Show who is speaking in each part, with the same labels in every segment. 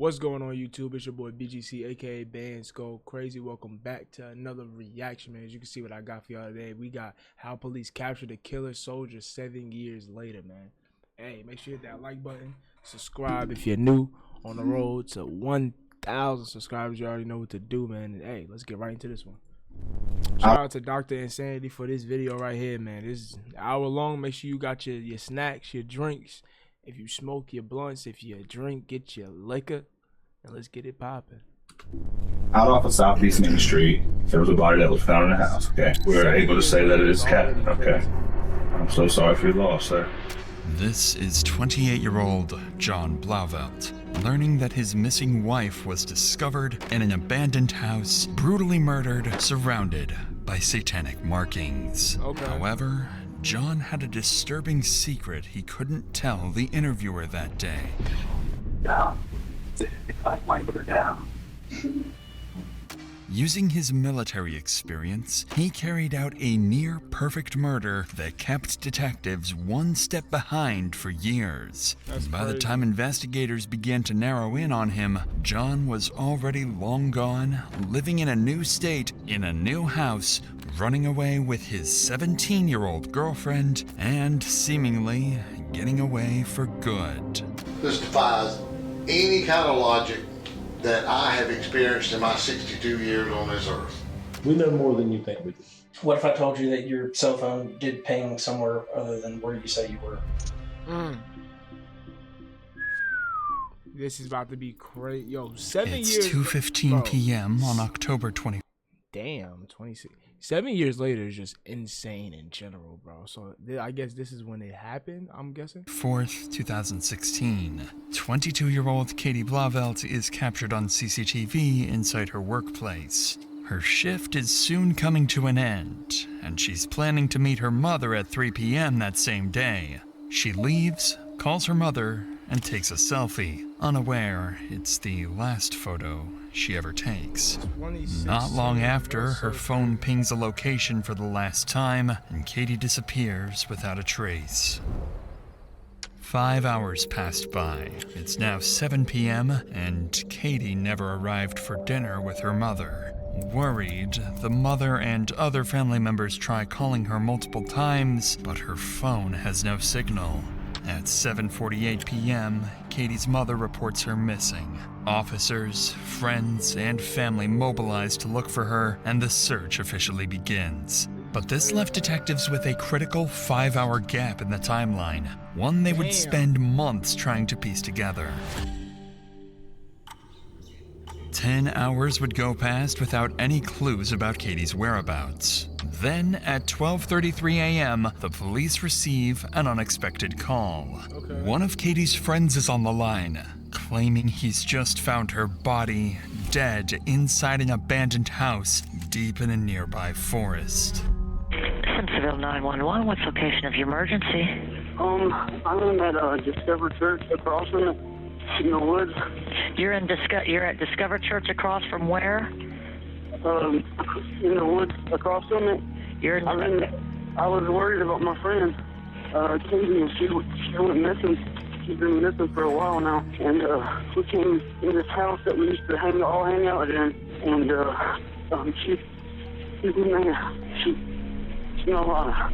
Speaker 1: What's going on YouTube? It's your boy BGC aka Bxndzgocrazii. Welcome back to another reaction, man. As you can see what I got for y'all today. We got how police captured a killer soldier 7 years later, man. Hey, make sure you hit that like button. Subscribe if you're new. On the road to 1,000 subscribers. You already know what to do, man. And hey, let's get right into this one. Shout out to Dr. Insanity for this video right here, man. This is an hour long. Make sure you got your snacks, your drinks. If you smoke, your blunts. If you drink, get your liquor. And let's get it popping.
Speaker 2: Out off of Southeast Main Street, there was a body that was found in the house, okay? We were able to say that it is Cat, okay? I'm so sorry for your loss, sir.
Speaker 3: This is 28-year-old John Blauvelt, learning that his missing wife was discovered in an abandoned house, brutally murdered, surrounded by satanic markings.
Speaker 1: Okay.
Speaker 3: However, John had a disturbing secret he couldn't tell the interviewer that day.
Speaker 2: Down. I wipe her down.
Speaker 3: Using his military experience, he carried out a near-perfect murder that kept detectives one step behind for years. By the time investigators began to narrow in on him, John was already long gone, living in a new state, in a new house, running away with his 17-year-old girlfriend, and seemingly getting away for good.
Speaker 4: This defies any kind of logic that I have experienced in my 62 years on this earth.
Speaker 5: We know more than you think we do.
Speaker 6: What if I told you that your cell phone did ping somewhere other than where you say you were?
Speaker 1: This is about to be crazy. Yo, 7
Speaker 3: It's
Speaker 1: years.
Speaker 3: 2:15 p.m. on October 20.
Speaker 1: Damn, 26. 7 years later is just insane in general, bro. So I guess this is when it happened, I'm guessing.
Speaker 3: 4th, 2016. 22-year-old Katie Blauvelt is captured on CCTV inside her workplace. Her shift is soon coming to an end, and she's planning to meet her mother at 3 p.m. that same day. She leaves, calls her mother, and takes a selfie, unaware it's the last photo she ever takes. Not long after, her phone pings a location for the last time, and Katie disappears without a trace. 5 hours passed by. It's now 7 p.m., and Katie never arrived for dinner with her mother. Worried, the mother and other family members try calling her multiple times, but her phone has no signal. At 7:48 p.m., Katie's mother reports her missing. Officers, friends, and family mobilize to look for her, and the search officially begins. But this left detectives with a critical 5-hour gap in the timeline, one they would spend months trying to piece together. 10 hours would go past without any clues about Katie's whereabouts. Then, at 12:33 a.m., the police receive an unexpected call. One of Katie's friends is on the line, claiming he's just found her body, dead, inside an abandoned house deep in a nearby forest.
Speaker 7: Simpsonville 911, what's the location of your emergency?
Speaker 8: I'm in that Discover Church across from it, in the woods.
Speaker 7: You're at Discover Church across from where?
Speaker 8: In the woods across from it. I was worried about my friend, Katie, and she went missing. She's been missing for a while now, and we came in this house that we used to all hang out in, and she's in there. She's not alive.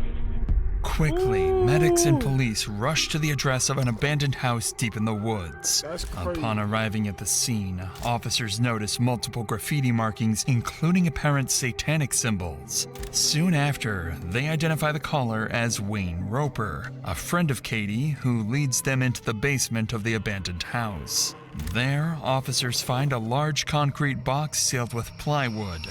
Speaker 3: Quickly, medics and police rush to the address of an abandoned house deep in the woods. Upon arriving at the scene, officers notice multiple graffiti markings, including apparent satanic symbols. Soon after, they identify the caller as Wayne Roper, a friend of Katie who leads them into the basement of the abandoned house. There, officers find a large concrete box sealed with plywood.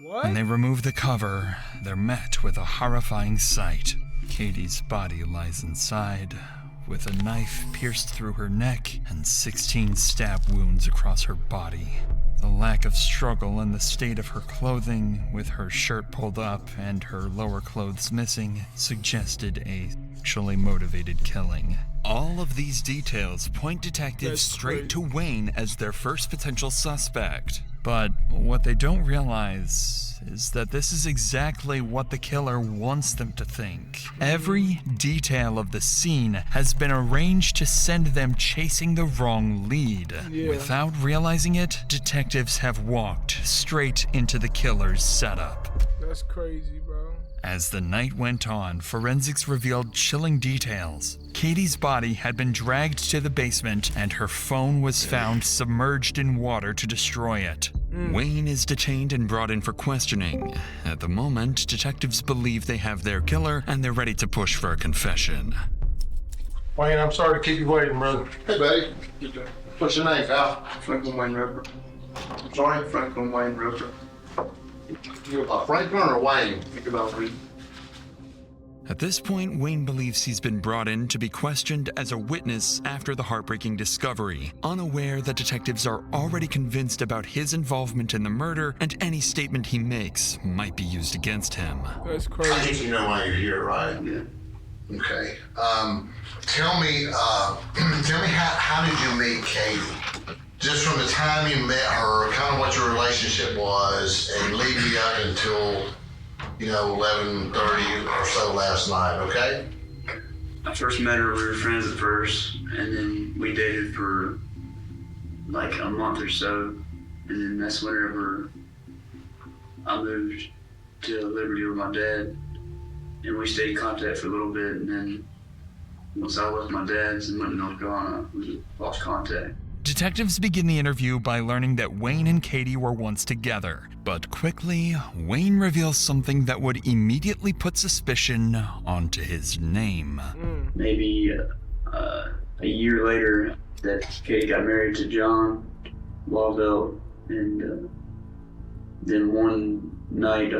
Speaker 3: When they remove the cover, they're met with a horrifying sight. Katie's body lies inside, with a knife pierced through her neck and 16 stab wounds across her body. The lack of struggle and the state of her clothing, with her shirt pulled up and her lower clothes missing, suggested a sexually motivated killing. All of these details point detectives straight to Wayne as their first potential suspect. But what they don't realize is that this is exactly what the killer wants them to think. Every detail of the scene has been arranged to send them chasing the wrong lead.
Speaker 1: Yeah.
Speaker 3: Without realizing it, detectives have walked straight into the killer's setup.
Speaker 1: That's crazy, bro.
Speaker 3: As the night went on, forensics revealed chilling details. Katie's body had been dragged to the basement, and her phone was found submerged in water to destroy it. Wayne is detained and brought in for questioning. At the moment, detectives believe they have their killer, and they're ready to push for a confession.
Speaker 5: Wayne, I'm sorry to keep you waiting, brother.
Speaker 4: Hey, buddy. What's your name, pal?
Speaker 9: Franklin Wayne Roper.
Speaker 4: I'm sorry?
Speaker 9: Franklin Wayne Roper.
Speaker 4: Franklin or Wayne?
Speaker 9: Think about me.
Speaker 3: At this point, Wayne believes he's been brought in to be questioned as a witness after the heartbreaking discovery, unaware that detectives are already convinced about his involvement in the murder, and any statement he makes might be used against him.
Speaker 1: That's
Speaker 4: I think
Speaker 1: crazy.
Speaker 4: you know why you're here, right?
Speaker 9: Yeah.
Speaker 4: Okay. Tell me how did you meet Katie? Just from the time you met her, kind of what your relationship was, and leading you up until, 11:30 or so last night, okay?
Speaker 9: I first met her, we were friends at first, and then we dated for like a month or so, and then that's whenever I moved to Liberty with my dad, and we stayed in contact for a little bit, and then once I left my dad's and went to North Carolina, we lost contact.
Speaker 3: Detectives begin the interview by learning that Wayne and Katie were once together, but quickly, Wayne reveals something that would immediately put suspicion onto his name.
Speaker 9: Maybe a year later, that Katie got married to John Waldell, and then one night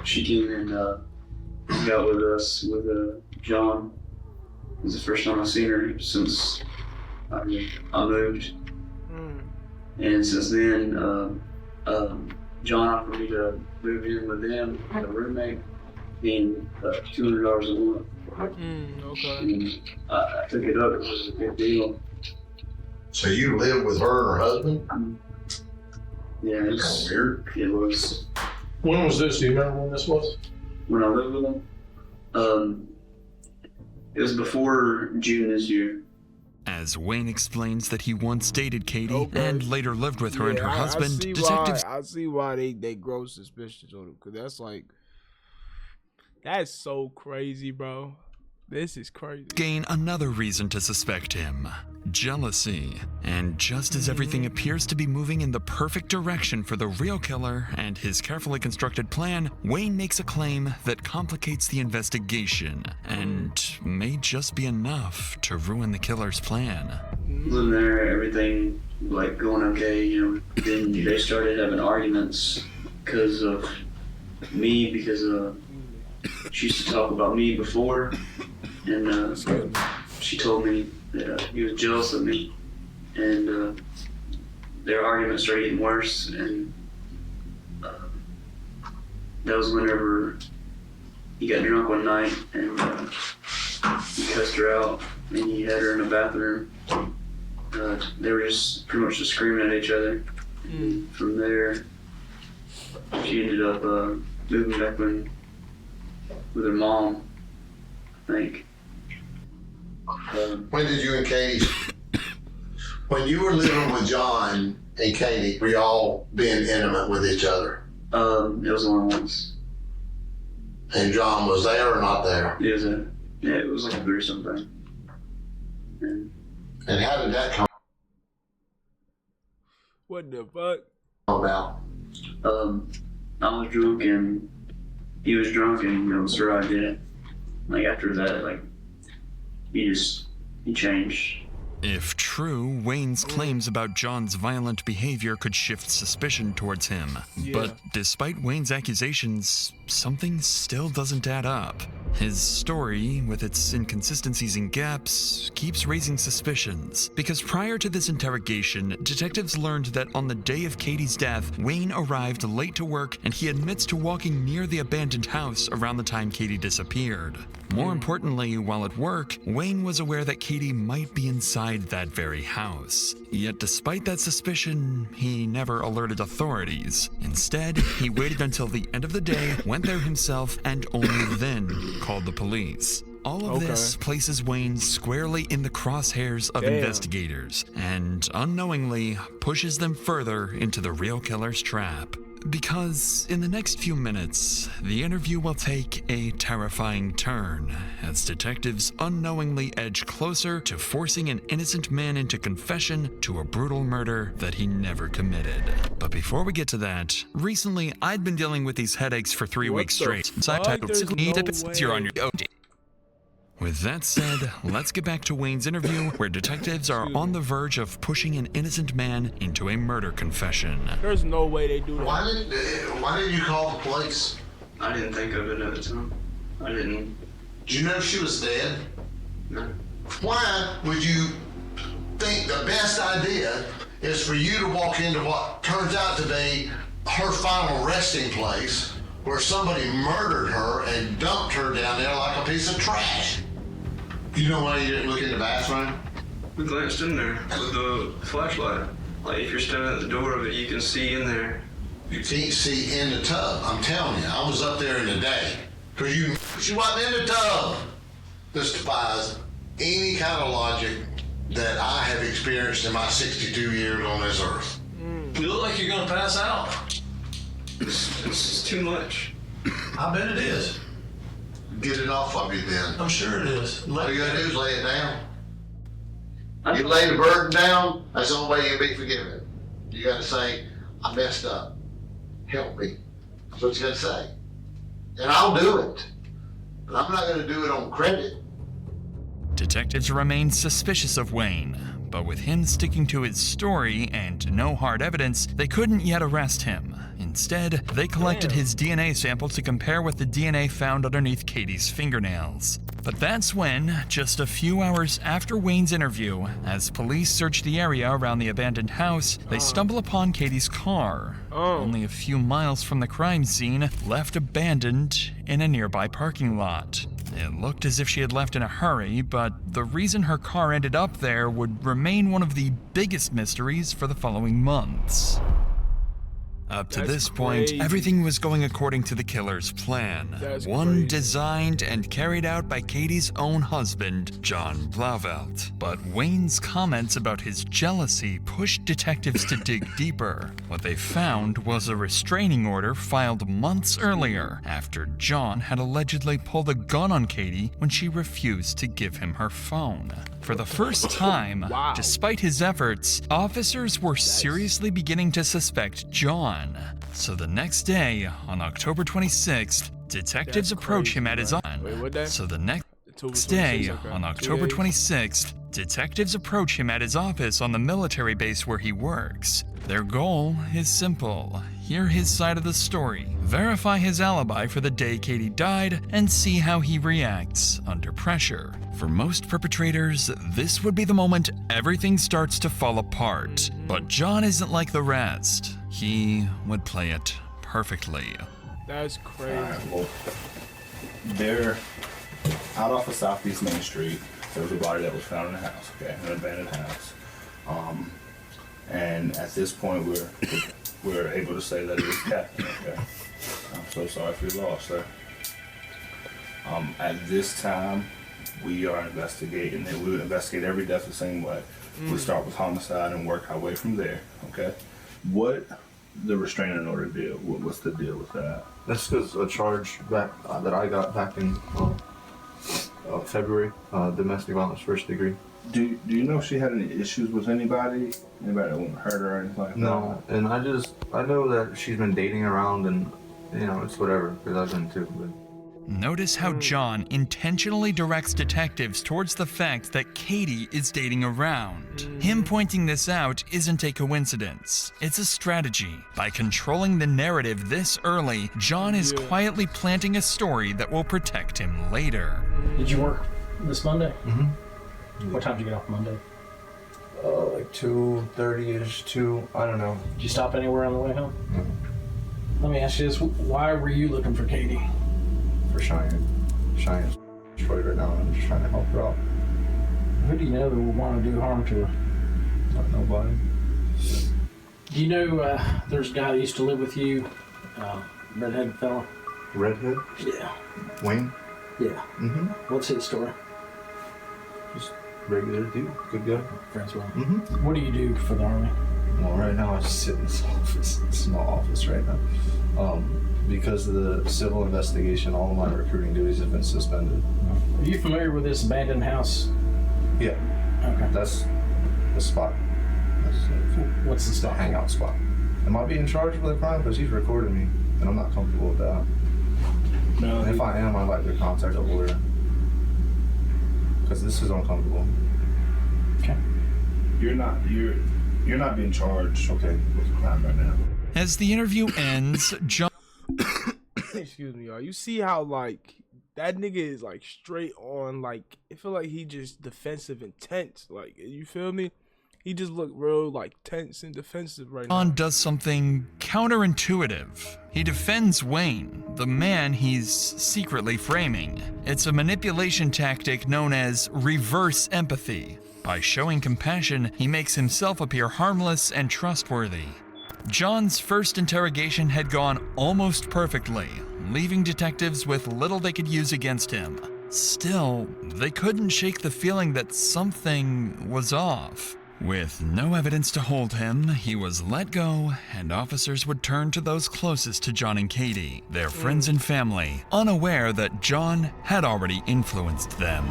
Speaker 9: she came and hung out with us with John. It was the first time I've seen her since I moved, and since then, John offered me to move in with them as a roommate, being $200 a month.
Speaker 1: Okay.
Speaker 9: And I took it up. It was a good deal.
Speaker 4: So you lived with her and her husband?
Speaker 9: Yeah,
Speaker 4: Kind of
Speaker 9: it's
Speaker 4: weird.
Speaker 9: It was
Speaker 5: When was this? Do you remember when this was?
Speaker 9: when I lived with them. It was before June this year.
Speaker 3: As Wayne explains that he once dated Katie
Speaker 1: Okay.
Speaker 3: and later lived with her and her
Speaker 1: Yeah,
Speaker 3: husband,
Speaker 1: I
Speaker 3: detectives
Speaker 1: see why they grow suspicious on him, because that's so crazy, bro. This is crazy.
Speaker 3: gain another reason to suspect him: jealousy. And just as everything appears to be moving in the perfect direction for the real killer and his carefully constructed plan, Wayne makes a claim that complicates the investigation and may just be enough to ruin the killer's plan.
Speaker 9: Living there, everything like going okay, Then they started having arguments because of me, because she used to talk about me before, and she told me that he was jealous of me, and their arguments started getting worse, and that was whenever he got drunk one night and he cussed her out, and he had her in the bathroom. They were just pretty much just screaming at each other. From there, she ended up moving back in with her mom, I think.
Speaker 4: When did you and Katie, when you were living with John and Katie, were y'all being intimate with each other?
Speaker 9: It was only once.
Speaker 4: And John was there or not there?
Speaker 9: It was like a threesome thing.
Speaker 4: And how did that come
Speaker 1: What the fuck?
Speaker 4: about?
Speaker 9: I was drunk and he was drunk, and so I did it. Like after that, he changed.
Speaker 3: If true, Wayne's claims about John's violent behavior could shift suspicion towards him.
Speaker 1: Yeah.
Speaker 3: But despite Wayne's accusations, something still doesn't add up. His story, with its inconsistencies and gaps, keeps raising suspicions, because prior to this interrogation, detectives learned that on the day of Katie's death, Wayne arrived late to work and he admits to walking near the abandoned house around the time Katie disappeared. More importantly, while at work, Wayne was aware that Katie might be inside that very house. Yet despite that suspicion, he never alerted authorities. Instead, he waited until the end of the day, went there himself, and only then called the police. All of this places Wayne squarely in the crosshairs of investigators, and unknowingly pushes them further into the real killer's trap. Because in the next few minutes, the interview will take a terrifying turn as detectives unknowingly edge closer to forcing an innocent man into confession to a brutal murder that he never committed. But before we get to that, recently I'd been dealing with these headaches for 3 weeks straight. You're on your OD. With that said, let's get back to Wayne's interview, where detectives are on the verge of pushing an innocent man into a murder confession.
Speaker 1: There's no way they do that.
Speaker 4: Why didn't you call the police?
Speaker 9: I didn't think of it at the time. I didn't.
Speaker 4: Did you know she was dead?
Speaker 9: No.
Speaker 4: Why would you think the best idea is for you to walk into what turns out to be her final resting place, where somebody murdered her and dumped her down there like a piece of trash? You know why you didn't look in the bathroom?
Speaker 9: We glanced in there with the flashlight. Like, if you're standing at the door of it, you can see in there.
Speaker 4: You can't see in the tub. I'm telling you, I was up there in the day. Because she wasn't in the tub. This defies any kind of logic that I have experienced in my 62 years on this earth.
Speaker 5: You look like you're gonna pass out.
Speaker 9: It's too much.
Speaker 5: I bet it is.
Speaker 4: Get it off of you then.
Speaker 5: I'm sure it is.
Speaker 4: All you gotta do is lay it down. You lay the burden down, that's the only way you'll be forgiven. You gotta say, I messed up. Help me. That's what you gotta say. And I'll do it. But I'm not gonna do it on credit.
Speaker 3: Detectives remain suspicious of Wayne, but with him sticking to his story and no hard evidence, they couldn't yet arrest him. Instead, they collected his DNA sample to compare with the DNA found underneath Katie's fingernails. But that's when, just a few hours after Wayne's interview, as police search the area around the abandoned house, they stumble upon Katie's car, only a few miles from the crime scene, left abandoned in a nearby parking lot. It looked as if she had left in a hurry, but the reason her car ended up there would remain one of the biggest mysteries for the following months. Up to this point, everything was going according to the killer's plan. One designed and carried out by Katie's own husband, John Blauvelt. But Wayne's comments about his jealousy pushed detectives to dig deeper. What they found was a restraining order filed months earlier, after John had allegedly pulled a gun on Katie when she refused to give him her phone. For the first time, despite his efforts, officers were seriously beginning to suspect John. So the next day, on October 26th, detectives approach him at his office. Detectives approach him at his office on the military base where he works. Their goal is simple: hear his side of the story, verify his alibi for the day Katie died, and see how he reacts under pressure. For most perpetrators, this would be the moment everything starts to fall apart. But John isn't like the rest. He would play it perfectly.
Speaker 1: That's crazy.
Speaker 2: Alright, well, they're out off of Southeast Main Street. There was a body that was found in a house, okay, an abandoned house. And at this point, we're able to say that it was Captain, okay? I'm so sorry for your loss, sir. At this time, we are investigating, and we would investigate every death the same way. We start with homicide and work our way from there, okay? What the restraining order deal? What's the deal with that?
Speaker 10: That's because a charge back that I got back in February, domestic violence first degree.
Speaker 2: Do you know if she had any issues with anybody? Anybody that wouldn't hurt her or anything like that?
Speaker 10: No, and I know that she's been dating around, and you know, it's whatever, because I've been too. But
Speaker 3: Notice how John intentionally directs detectives towards the fact that Katie is dating around. Him pointing this out isn't a coincidence. It's a strategy. By controlling the narrative this early, John is quietly planting a story that will protect him later.
Speaker 6: Did you work this Monday?
Speaker 10: Mm-hmm.
Speaker 6: What time did you get off Monday?
Speaker 10: Like 2:30ish, 2, I don't know.
Speaker 6: Did you stop anywhere on the way home?
Speaker 10: Mm-hmm.
Speaker 6: Let me ask you this. Why were you looking for Katie?
Speaker 10: For Cheyenne. Cheyenne's destroyed right now, and I'm just trying to help her out.
Speaker 6: Who do you know that would want to do harm to her?
Speaker 10: Not nobody.
Speaker 6: Do you know there's a guy that used to live with you, redheaded fella?
Speaker 10: Redhead?
Speaker 6: Yeah.
Speaker 10: Wayne?
Speaker 6: Yeah.
Speaker 10: Mm-hmm.
Speaker 6: What's his story?
Speaker 10: Just regular dude. Good guy.
Speaker 6: Friends with him.
Speaker 10: Mm-hmm.
Speaker 6: What do you do for the Army?
Speaker 10: Well, right now I just sit in this office, small office right now. Because of the civil investigation, all of my recruiting duties have been suspended.
Speaker 6: Are you familiar with this abandoned house?
Speaker 10: Yeah.
Speaker 6: Okay.
Speaker 10: That's the spot. That's
Speaker 6: What's the
Speaker 10: the
Speaker 6: spot?
Speaker 10: hangout spot. Am I being charged with a crime? Because he's recorded me, and I'm not comfortable with that.
Speaker 6: No.
Speaker 10: And if I am, I'd like to contact a lawyer. Because this is uncomfortable.
Speaker 6: Okay.
Speaker 2: You're not being charged,
Speaker 10: Okay.
Speaker 2: with a crime right now.
Speaker 3: As the interview ends, John
Speaker 1: Excuse me, y'all. You see how like that nigga is like straight on, like it feel like he just defensive and tense. Like, you feel me? He just look real like tense and defensive right now.
Speaker 3: does something counterintuitive. He defends Wayne, the man he's secretly framing. It's a manipulation tactic known as reverse empathy. By showing compassion, he makes himself appear harmless and trustworthy. John's first interrogation had gone almost perfectly, leaving detectives with little they could use against him. Still, they couldn't shake the feeling that something was off. With no evidence to hold him, he was let go, and officers would turn to those closest to John and Katie, their friends and family, unaware that John had already influenced them.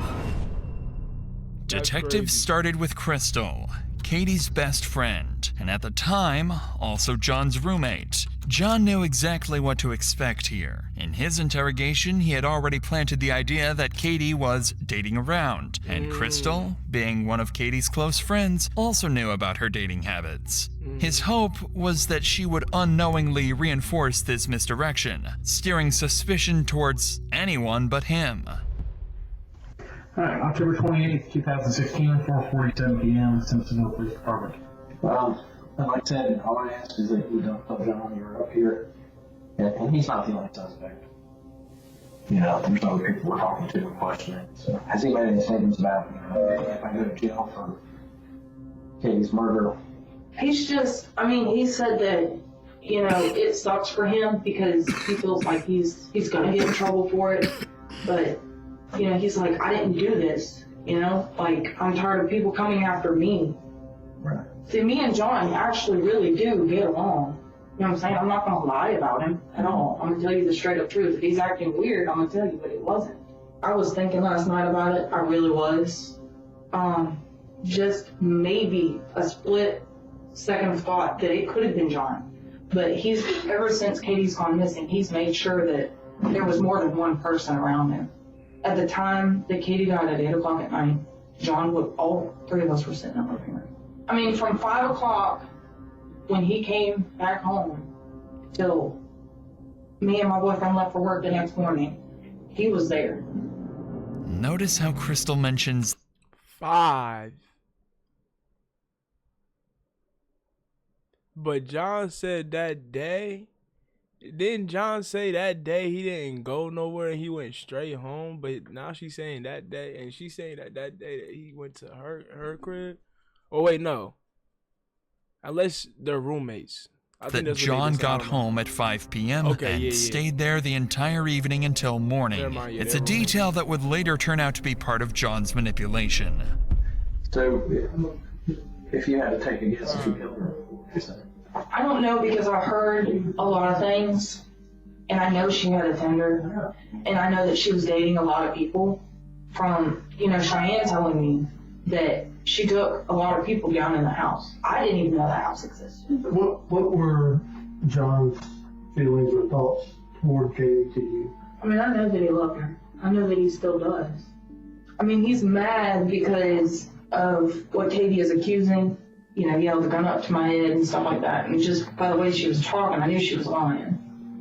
Speaker 1: That's
Speaker 3: Detectives
Speaker 1: crazy.
Speaker 3: started with Crystal, Katie's best friend, and at the time, also John's roommate. John knew exactly what to expect here. In his interrogation, he had already planted the idea that Katie was dating around, and Crystal, being one of Katie's close friends, also knew about her dating habits. His hope was that she would unknowingly reinforce this misdirection, steering suspicion towards anyone but him.
Speaker 11: Alright, October 28th, 2016, 4:47 p.m., Simpsonville Police Department.
Speaker 6: And like I said, all I ask is that you don't tell John you're up here, and he's not the only suspect. You know, there's other people we're talking to and questioning. So, has he made any statements about, if I go to jail for Katie's murder?
Speaker 12: He's just, I mean, he said that, it sucks for him because he feels like he's gonna get in trouble for it, but, he's like, I didn't do this, like, I'm tired of people coming after me.
Speaker 6: Right.
Speaker 12: See, me and John actually really do get along. You know what I'm saying? I'm not gonna lie about him at all. I'm gonna tell you the straight up truth. If he's acting weird, I'm gonna tell you, but it wasn't. I was thinking last night about it, I really was. Just maybe a split second thought that it could have been John. But ever since Katie's gone missing, he's made sure that there was more than one person around him. At the time that Katie died at 8 o'clock at night, all three of us were sitting in the living room. I mean, from 5 o'clock when he came back home till me and my boyfriend left for work the next morning, he was there.
Speaker 3: Notice how Crystal mentions
Speaker 1: 5. But John said that day. Didn't John say that day he didn't go nowhere and he went straight home? But now she's saying that day, and she's saying that day that he went to her crib. Oh wait, no. Unless they're roommates. I think
Speaker 3: that
Speaker 1: that's what they
Speaker 3: John
Speaker 1: just- I
Speaker 3: got
Speaker 1: don't know.
Speaker 3: home at 5 p.m.
Speaker 1: Okay,
Speaker 3: and
Speaker 1: yeah.
Speaker 3: stayed there the entire evening until morning.
Speaker 1: Never mind, yeah,
Speaker 3: It's a
Speaker 1: never mind.
Speaker 3: detail that would later turn out to be part of John's manipulation.
Speaker 6: So, if you had to take a guess if you killed her, what would you say?
Speaker 12: I don't know because I heard a lot of things, and I know she had a tender, and I know that she was dating a lot of people from, Cheyenne telling me that she took a lot of people down in the house. I didn't even know the house existed.
Speaker 11: What were John's feelings or thoughts toward Katie to you?
Speaker 12: I mean, I know that he loved her. I know that he still does. I mean, he's mad because of what Katie is accusing. You know, he held the gun up to my head and stuff like that. And just by the way she was talking, I knew she was lying.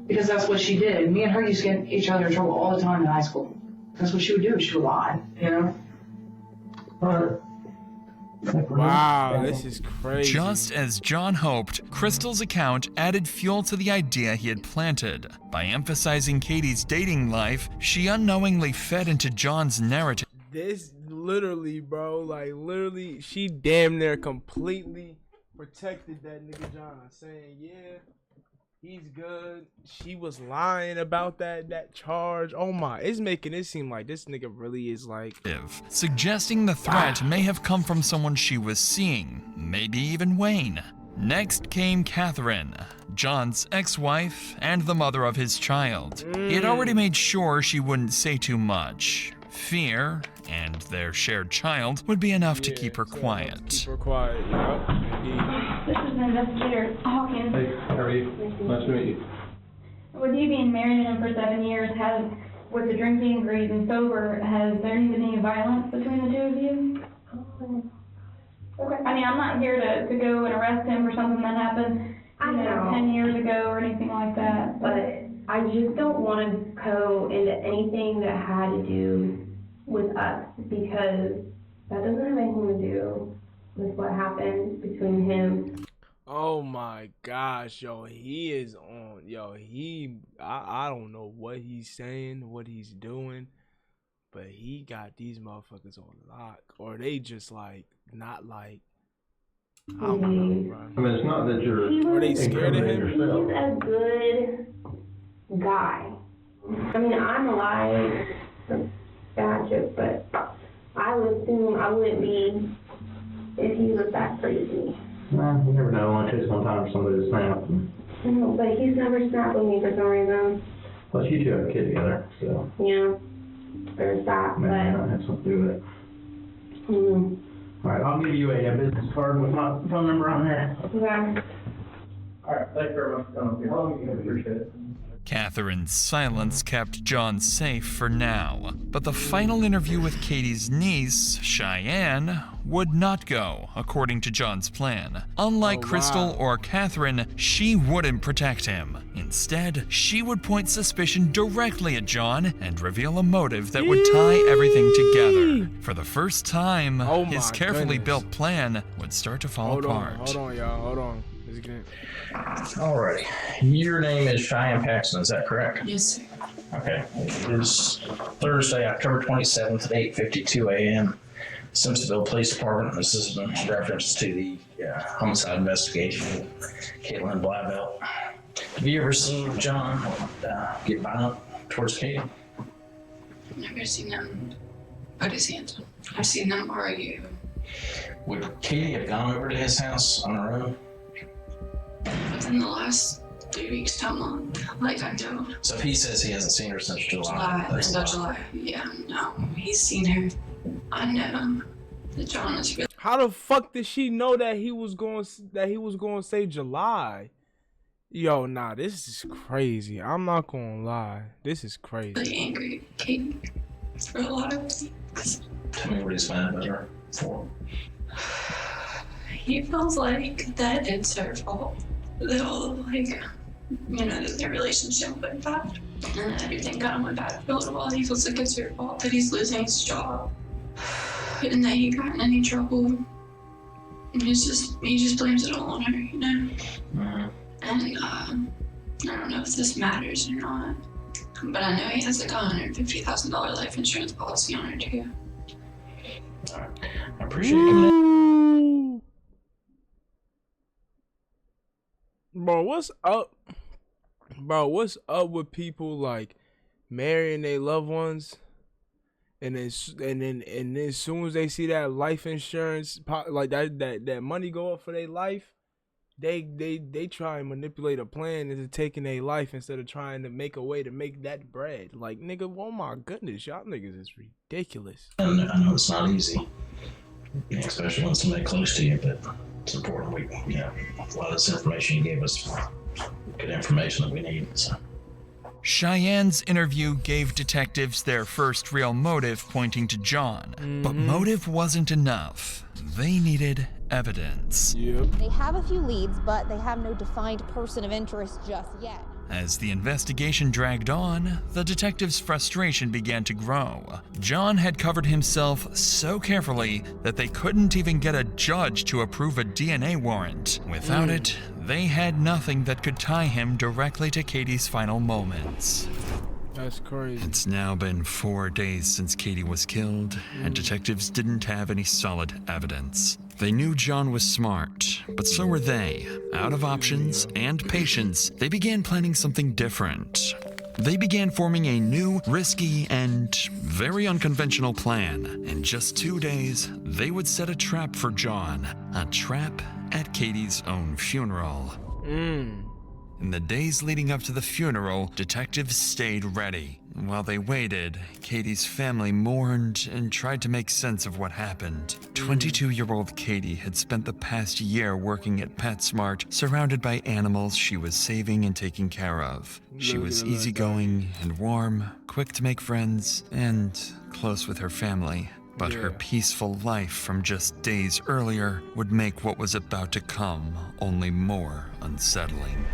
Speaker 12: Because that's what she did. Me and her used to get each other in trouble all the time in high school. That's what she would do. She would lie, you know?
Speaker 1: Wow, this is crazy.
Speaker 3: Just as John hoped, Crystal's account added fuel to the idea he had planted. By emphasizing Katie's dating life, she unknowingly fed into John's narrative.
Speaker 1: This literally, bro, like literally, she damn near completely protected that nigga John, saying, yeah, he's good. She was lying about that charge. Oh my, it's making it seem like this nigga really is like...
Speaker 3: Suggesting the threat may have come from someone she was seeing, maybe even Wayne. Next came Catherine, John's ex-wife and the mother of his child. He had already made sure she wouldn't say too much. Fear and their shared child would be enough to keep her quiet.
Speaker 1: Keep her quiet, yeah,
Speaker 13: This is Investigator Hawkins.
Speaker 10: Hey, how are you? Nice to meet you.
Speaker 13: With you being married to him for 7 years, with the drinking, greed, and sober, has there been any violence between the two of you? Okay. I mean, I'm not here to go and arrest him for something that happened, you know, 10 years ago or anything like that.
Speaker 14: But I just don't want to go into anything that had to do with us, because that doesn't have anything to do with what happened between him.
Speaker 1: Oh my gosh, yo, he is on, yo, I don't know what he's saying, what he's doing, but he got these motherfuckers on lock, or they just like, not like, I don't know, bro.
Speaker 10: I mean, it's not that you're...
Speaker 1: Are they scared of him?
Speaker 14: He's a good guy. I mean, I'm alive, bad joke, but I would assume I wouldn't be if he was that crazy.
Speaker 6: Well, you never know. It only takes one time for somebody to snap.
Speaker 14: No, but he's never snapped with me for some reason.
Speaker 6: Plus, you two have a kid together, so.
Speaker 14: Yeah, there's that,
Speaker 6: Maybe
Speaker 14: but...
Speaker 6: that has something to do with it.
Speaker 14: Mm-hmm.
Speaker 6: All right, I'll give you a business card with my phone number on there.
Speaker 14: Yeah.
Speaker 6: All right, thanks very much for coming here. I appreciate it.
Speaker 3: Catherine's silence kept John safe for now, but the final interview with Katie's niece, Cheyenne, would not go according to John's plan. Unlike Crystal or Catherine, she wouldn't protect him. Instead, she would point suspicion directly at John and reveal a motive that would tie everything together. For the first time, his carefully built plan would start to fall apart.
Speaker 1: Hold on, y'all, hold on.
Speaker 6: Alrighty. Your name is Cheyenne Paxton, is that correct?
Speaker 15: Yes, sir.
Speaker 6: Okay. It is Thursday, October 27th at 8:52 a.m. Simpsonville Police Department. This is in reference to the homicide investigation of Caitlin Blauvelt. Have you ever seen John get violent towards Katie?
Speaker 15: I've never seen him put his hands on. I've seen them argue.
Speaker 6: Would Katie have gone over to his house on her own?
Speaker 15: Within the last 3 weeks to a month, like I know.
Speaker 6: So if he says he hasn't seen her since July, that's
Speaker 15: End of July. Yeah, no, he's seen her. I know that John is really.
Speaker 1: How the fuck did she know that he was going to say July? Yo, nah, this is crazy. I'm not gonna lie, this is crazy.
Speaker 15: Really angry at Katie for a lot of things.
Speaker 6: Tell me what he's mad at her for.
Speaker 15: He feels like that it's her fault. That all, like, you know, that their relationship went bad. And everything kind of went bad for a little while. He feels like it's her fault that he's losing his job. And that he got in any trouble. And he just blames it all on her, you know?
Speaker 6: Mm-hmm.
Speaker 15: And I don't know if this matters or not. But I know he has like a $150,000 life insurance policy on her too.
Speaker 6: Alright. I appreciate you.
Speaker 1: Bro, what's up? Bro, what's up with people like marrying their loved ones, and then as soon as they see that life insurance like that money go up for their life, they try and manipulate a plan into taking their life instead of trying to make a way to make that bread. Like, nigga, oh my goodness, y'all niggas is ridiculous.
Speaker 6: And I know it's not easy, especially when somebody close to you, but it's important. A lot of this information you gave us, good information that we need. So.
Speaker 3: Cheyenne's interview gave detectives their first real motive, pointing to John. But motive wasn't enough. They needed evidence.
Speaker 16: They have a few leads, but they have no defined person of interest just yet.
Speaker 3: As the investigation dragged on, the detectives' frustration began to grow. John had covered himself so carefully that they couldn't even get a judge to approve a DNA warrant. Without it, they had nothing that could tie him directly to Katie's final moments.
Speaker 1: That's crazy.
Speaker 3: It's now been 4 days since Katie was killed, and detectives didn't have any solid evidence. They knew John was smart, but so were they. Out of options and patience, they began planning something different. They began forming a new, risky, and very unconventional plan. In just 2 days, they would set a trap for John. A trap at Katie's own funeral. In the days leading up to the funeral, detectives stayed ready. While they waited, Katie's family mourned and tried to make sense of what happened. 22-year-old Katie had spent the past year working at PetSmart, surrounded by animals she was saving and taking care of. She was easygoing and warm, quick to make friends, and close with her family. But her peaceful life from just days earlier would make what was about to come only more unsettling.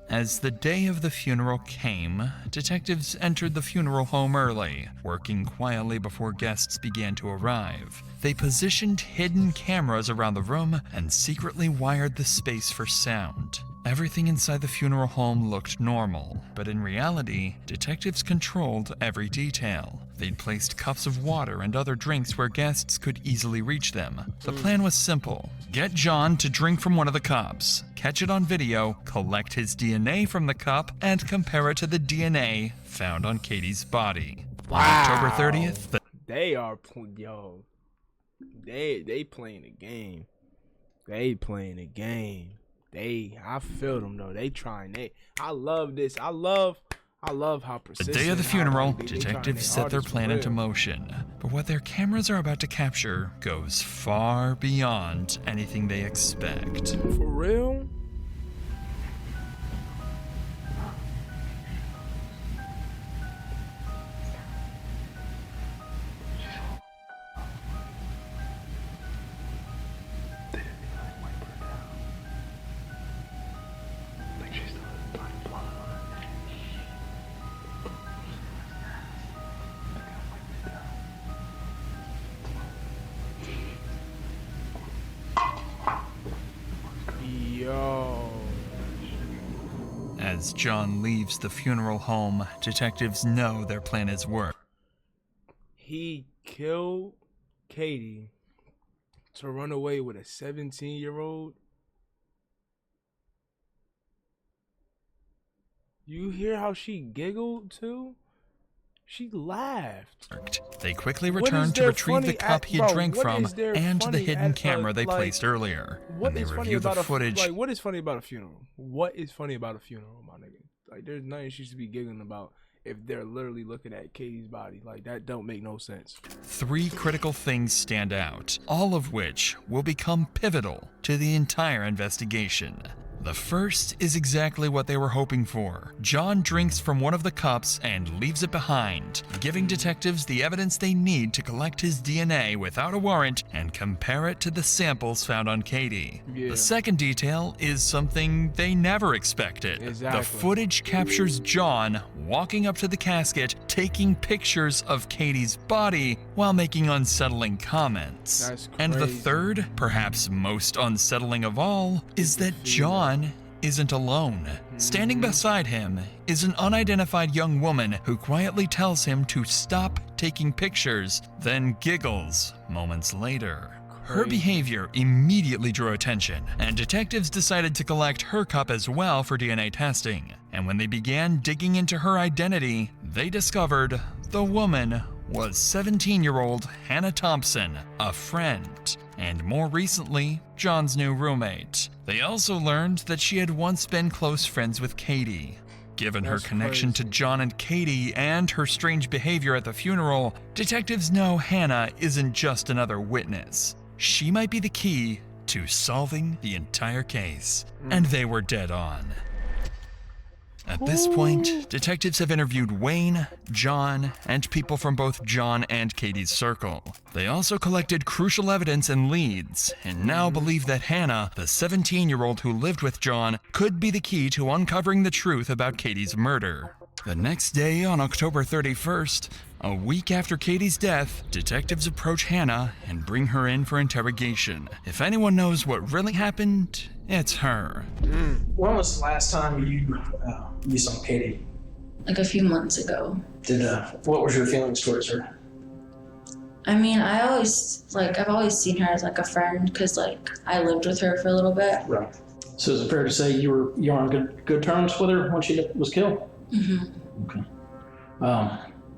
Speaker 3: As the day of the funeral came, detectives entered the funeral home early, working quietly before guests began to arrive. They positioned hidden cameras around the room and secretly wired the space for sound. Everything inside the funeral home looked normal, but in reality, detectives controlled every detail. They'd placed cups of water and other drinks where guests could easily reach them. The plan was simple. Get John to drink from one of the cups, catch it on video, collect his DNA from the cup, and compare it to the DNA found on Katie's body. On October 30th,
Speaker 1: they playing a game. They playing a game. I feel them though. I love this. I love how persistent.
Speaker 3: The day of the funeral, detectives set their plan into motion. But what their cameras are about to capture goes far beyond anything they expect.
Speaker 1: For real?
Speaker 3: As John leaves the funeral home, detectives know their plan is worked.
Speaker 1: He killed Katie to run away with a 17-year-old. You hear how she giggled too? She laughed.
Speaker 3: They quickly returned to retrieve the cup he drank from and the hidden camera they placed earlier. When they review the footage,
Speaker 1: what is funny about a funeral? What is funny about a funeral, my nigga? Like, there's nothing she should be giggling about if they're literally looking at Katie's body. Like, that don't make no sense.
Speaker 3: 3 critical things stand out, all of which will become pivotal to the entire investigation. The first is exactly what they were hoping for. John drinks from one of the cups and leaves it behind, giving detectives the evidence they need to collect his DNA without a warrant and compare it to the samples found on Katie. The second detail is something they never expected. The footage captures John walking up to the casket, taking pictures of Katie's body while making unsettling comments. And the third, perhaps most unsettling of all, is that John isn't alone. Standing beside him is an unidentified young woman who quietly tells him to stop taking pictures, then giggles moments later. Her behavior immediately drew attention, and detectives decided to collect her cup as well for DNA testing. And when they began digging into her identity, they discovered the woman was 17-year-old Hannah Thompson, a friend, and more recently, John's new roommate. They also learned that she had once been close friends with Katie. Given her connection to John and Katie and her strange behavior at the funeral, detectives know Hannah isn't just another witness. She might be the key to solving the entire case. And they were dead on. At this point, detectives have interviewed Wayne, John, and people from both John and Katie's circle. They also collected crucial evidence and leads, and now believe that Hannah, the 17-year-old who lived with John, could be the key to uncovering the truth about Katie's murder. The next day, on October 31st, a week after Katie's death, detectives approach Hannah and bring her in for interrogation. If anyone knows what really happened, it's her.
Speaker 11: When was the last time you saw Katie?
Speaker 15: Like a few months ago.
Speaker 11: What was your feelings towards her?
Speaker 15: I mean, I've always seen her as like a friend because like I lived with her for a little bit.
Speaker 11: Right. So is it fair to say you were on good terms with her when she was killed?
Speaker 15: Mm-hmm.
Speaker 11: Okay.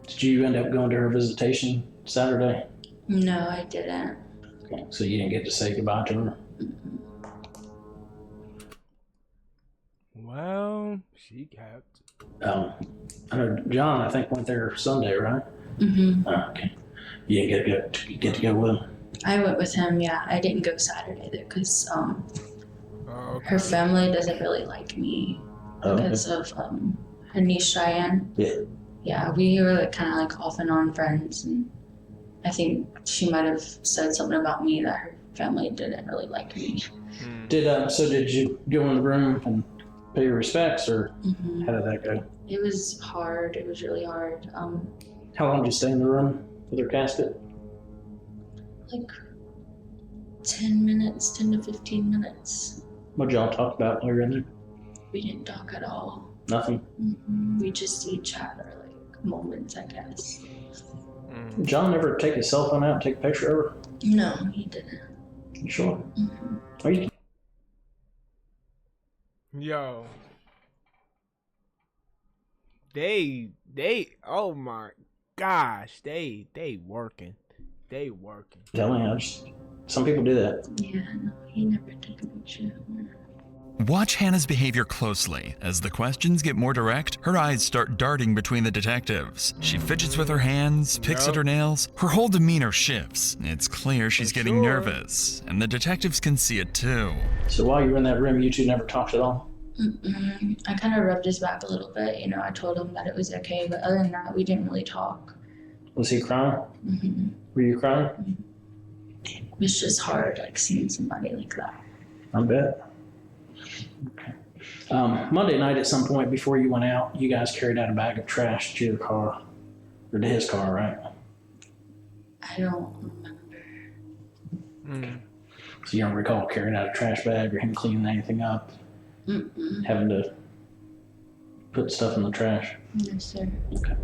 Speaker 11: Did you end up going to her visitation Saturday?
Speaker 15: No, I didn't.
Speaker 11: Okay. So you didn't get to say goodbye to her?
Speaker 1: Well, she kept.
Speaker 11: I know John, I think, went there Sunday, right?
Speaker 15: Mm-hmm.
Speaker 11: Okay. You didn't get to go with him?
Speaker 15: I went with him, yeah. I didn't go Saturday though because her family doesn't really like me because of her niece Cheyenne.
Speaker 11: Yeah.
Speaker 15: Yeah, we were like kind of like off and on friends, and I think she might have said something about me that her family didn't really like me.
Speaker 11: Did you go in the room and pay your respects, or how did that go?
Speaker 15: It was hard. It was really hard.
Speaker 11: How long did you stay in the room with her casket?
Speaker 15: Like 10 to 15 minutes.
Speaker 11: What did y'all talk about while you were in there?
Speaker 15: We didn't talk at all.
Speaker 11: Nothing?
Speaker 15: We just see each other like moments, I guess.
Speaker 11: Did John ever take his cell phone out and take a picture of her?
Speaker 15: No, he didn't.
Speaker 11: You sure? Are you?
Speaker 1: Yo. They oh my gosh, they working. They working.
Speaker 11: Tell me, some people do that.
Speaker 15: Yeah, no, he never took a picture.
Speaker 3: Watch Hannah's behavior closely. As the questions get more direct, her eyes start darting between the detectives. She fidgets with her hands, picks at her nails. Her whole demeanor shifts. It's clear she's getting nervous, and the detectives can see it too.
Speaker 11: So while you were in that room, you two never talked at all?
Speaker 15: I kind of rubbed his back a little bit. You know, I told him that it was okay, but other than that, we didn't really talk.
Speaker 11: Was he crying? Were you crying?
Speaker 15: It was just hard, like, seeing somebody like that.
Speaker 11: I bet. Okay. Monday night at some point before you went out, you guys carried out a bag of trash to your car, or to his car, right?
Speaker 15: I don't remember.
Speaker 11: So you don't recall carrying out a trash bag or him cleaning anything up? Having to put stuff in the trash?
Speaker 15: No, sir.
Speaker 11: Okay.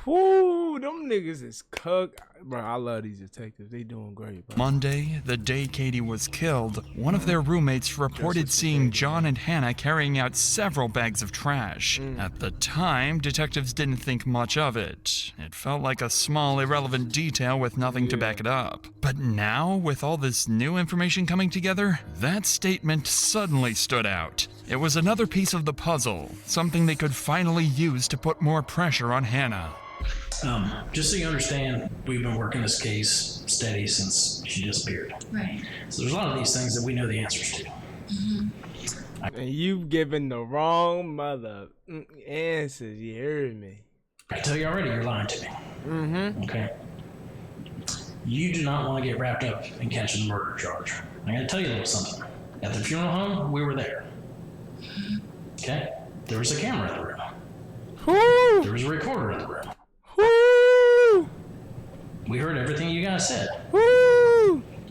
Speaker 1: Ooh, them niggas is cooked. Bro, I love these detectives. They doing great, bro.
Speaker 3: Monday, the day Katie was killed, one of their roommates reported seeing John and Hannah carrying out several bags of trash. At the time, detectives didn't think much of it. It felt like a small, irrelevant detail with nothing to back it up. But now, with all this new information coming together, that statement suddenly stood out. It was another piece of the puzzle, something they could finally use to put more pressure on Hannah.
Speaker 11: Just so you understand, we've been working this case steady since she disappeared.
Speaker 15: Right.
Speaker 11: So there's a lot of these things that we know the answers to.
Speaker 1: And you've given the wrong mother answers. You heard me.
Speaker 11: I tell you already, you're lying to me. Okay. You do not want to get wrapped up in catching the murder charge. I gotta tell you a little something. At the funeral home, we were there. Okay? There was a camera in the room. There was a recorder in the room. We heard everything you guys said.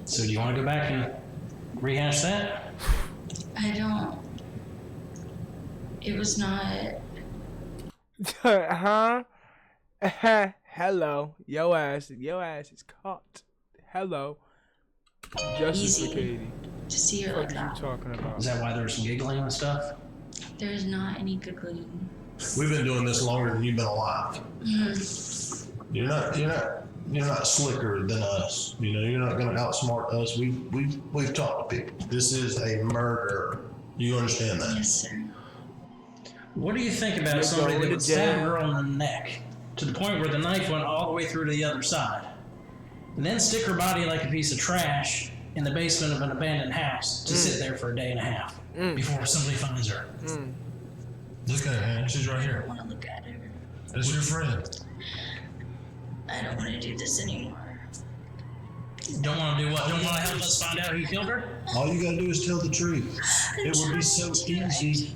Speaker 11: So do you want to go back and rehash that?
Speaker 15: I don't. It was not.
Speaker 1: Huh? Hello. Yo ass is caught. Hello. Justice for Katie.
Speaker 15: To see her like that.
Speaker 1: What are you talking about?
Speaker 11: Is that why there was some giggling and stuff?
Speaker 15: There's not any giggling.
Speaker 5: We've been doing this longer than you've been alive. You're not slicker than us. You know, you're not going to outsmart us. We've talked to people. This is a murder. You understand that?
Speaker 15: Yes, sir.
Speaker 11: What do you think about somebody that would stab her on the neck to the point where the knife went all the way through to the other side, and then stick her body like a piece of trash in the basement of an abandoned house to sit there for a day and a half before somebody finds her?
Speaker 5: Look at her, man. She's right
Speaker 15: I
Speaker 5: here.
Speaker 15: don't want to look at her.
Speaker 5: That's your friend.
Speaker 15: I don't want to do this anymore.
Speaker 11: Don't want to do what? Don't want to help us find out who killed her?
Speaker 5: All you gotta do is tell the truth. It would be so easy.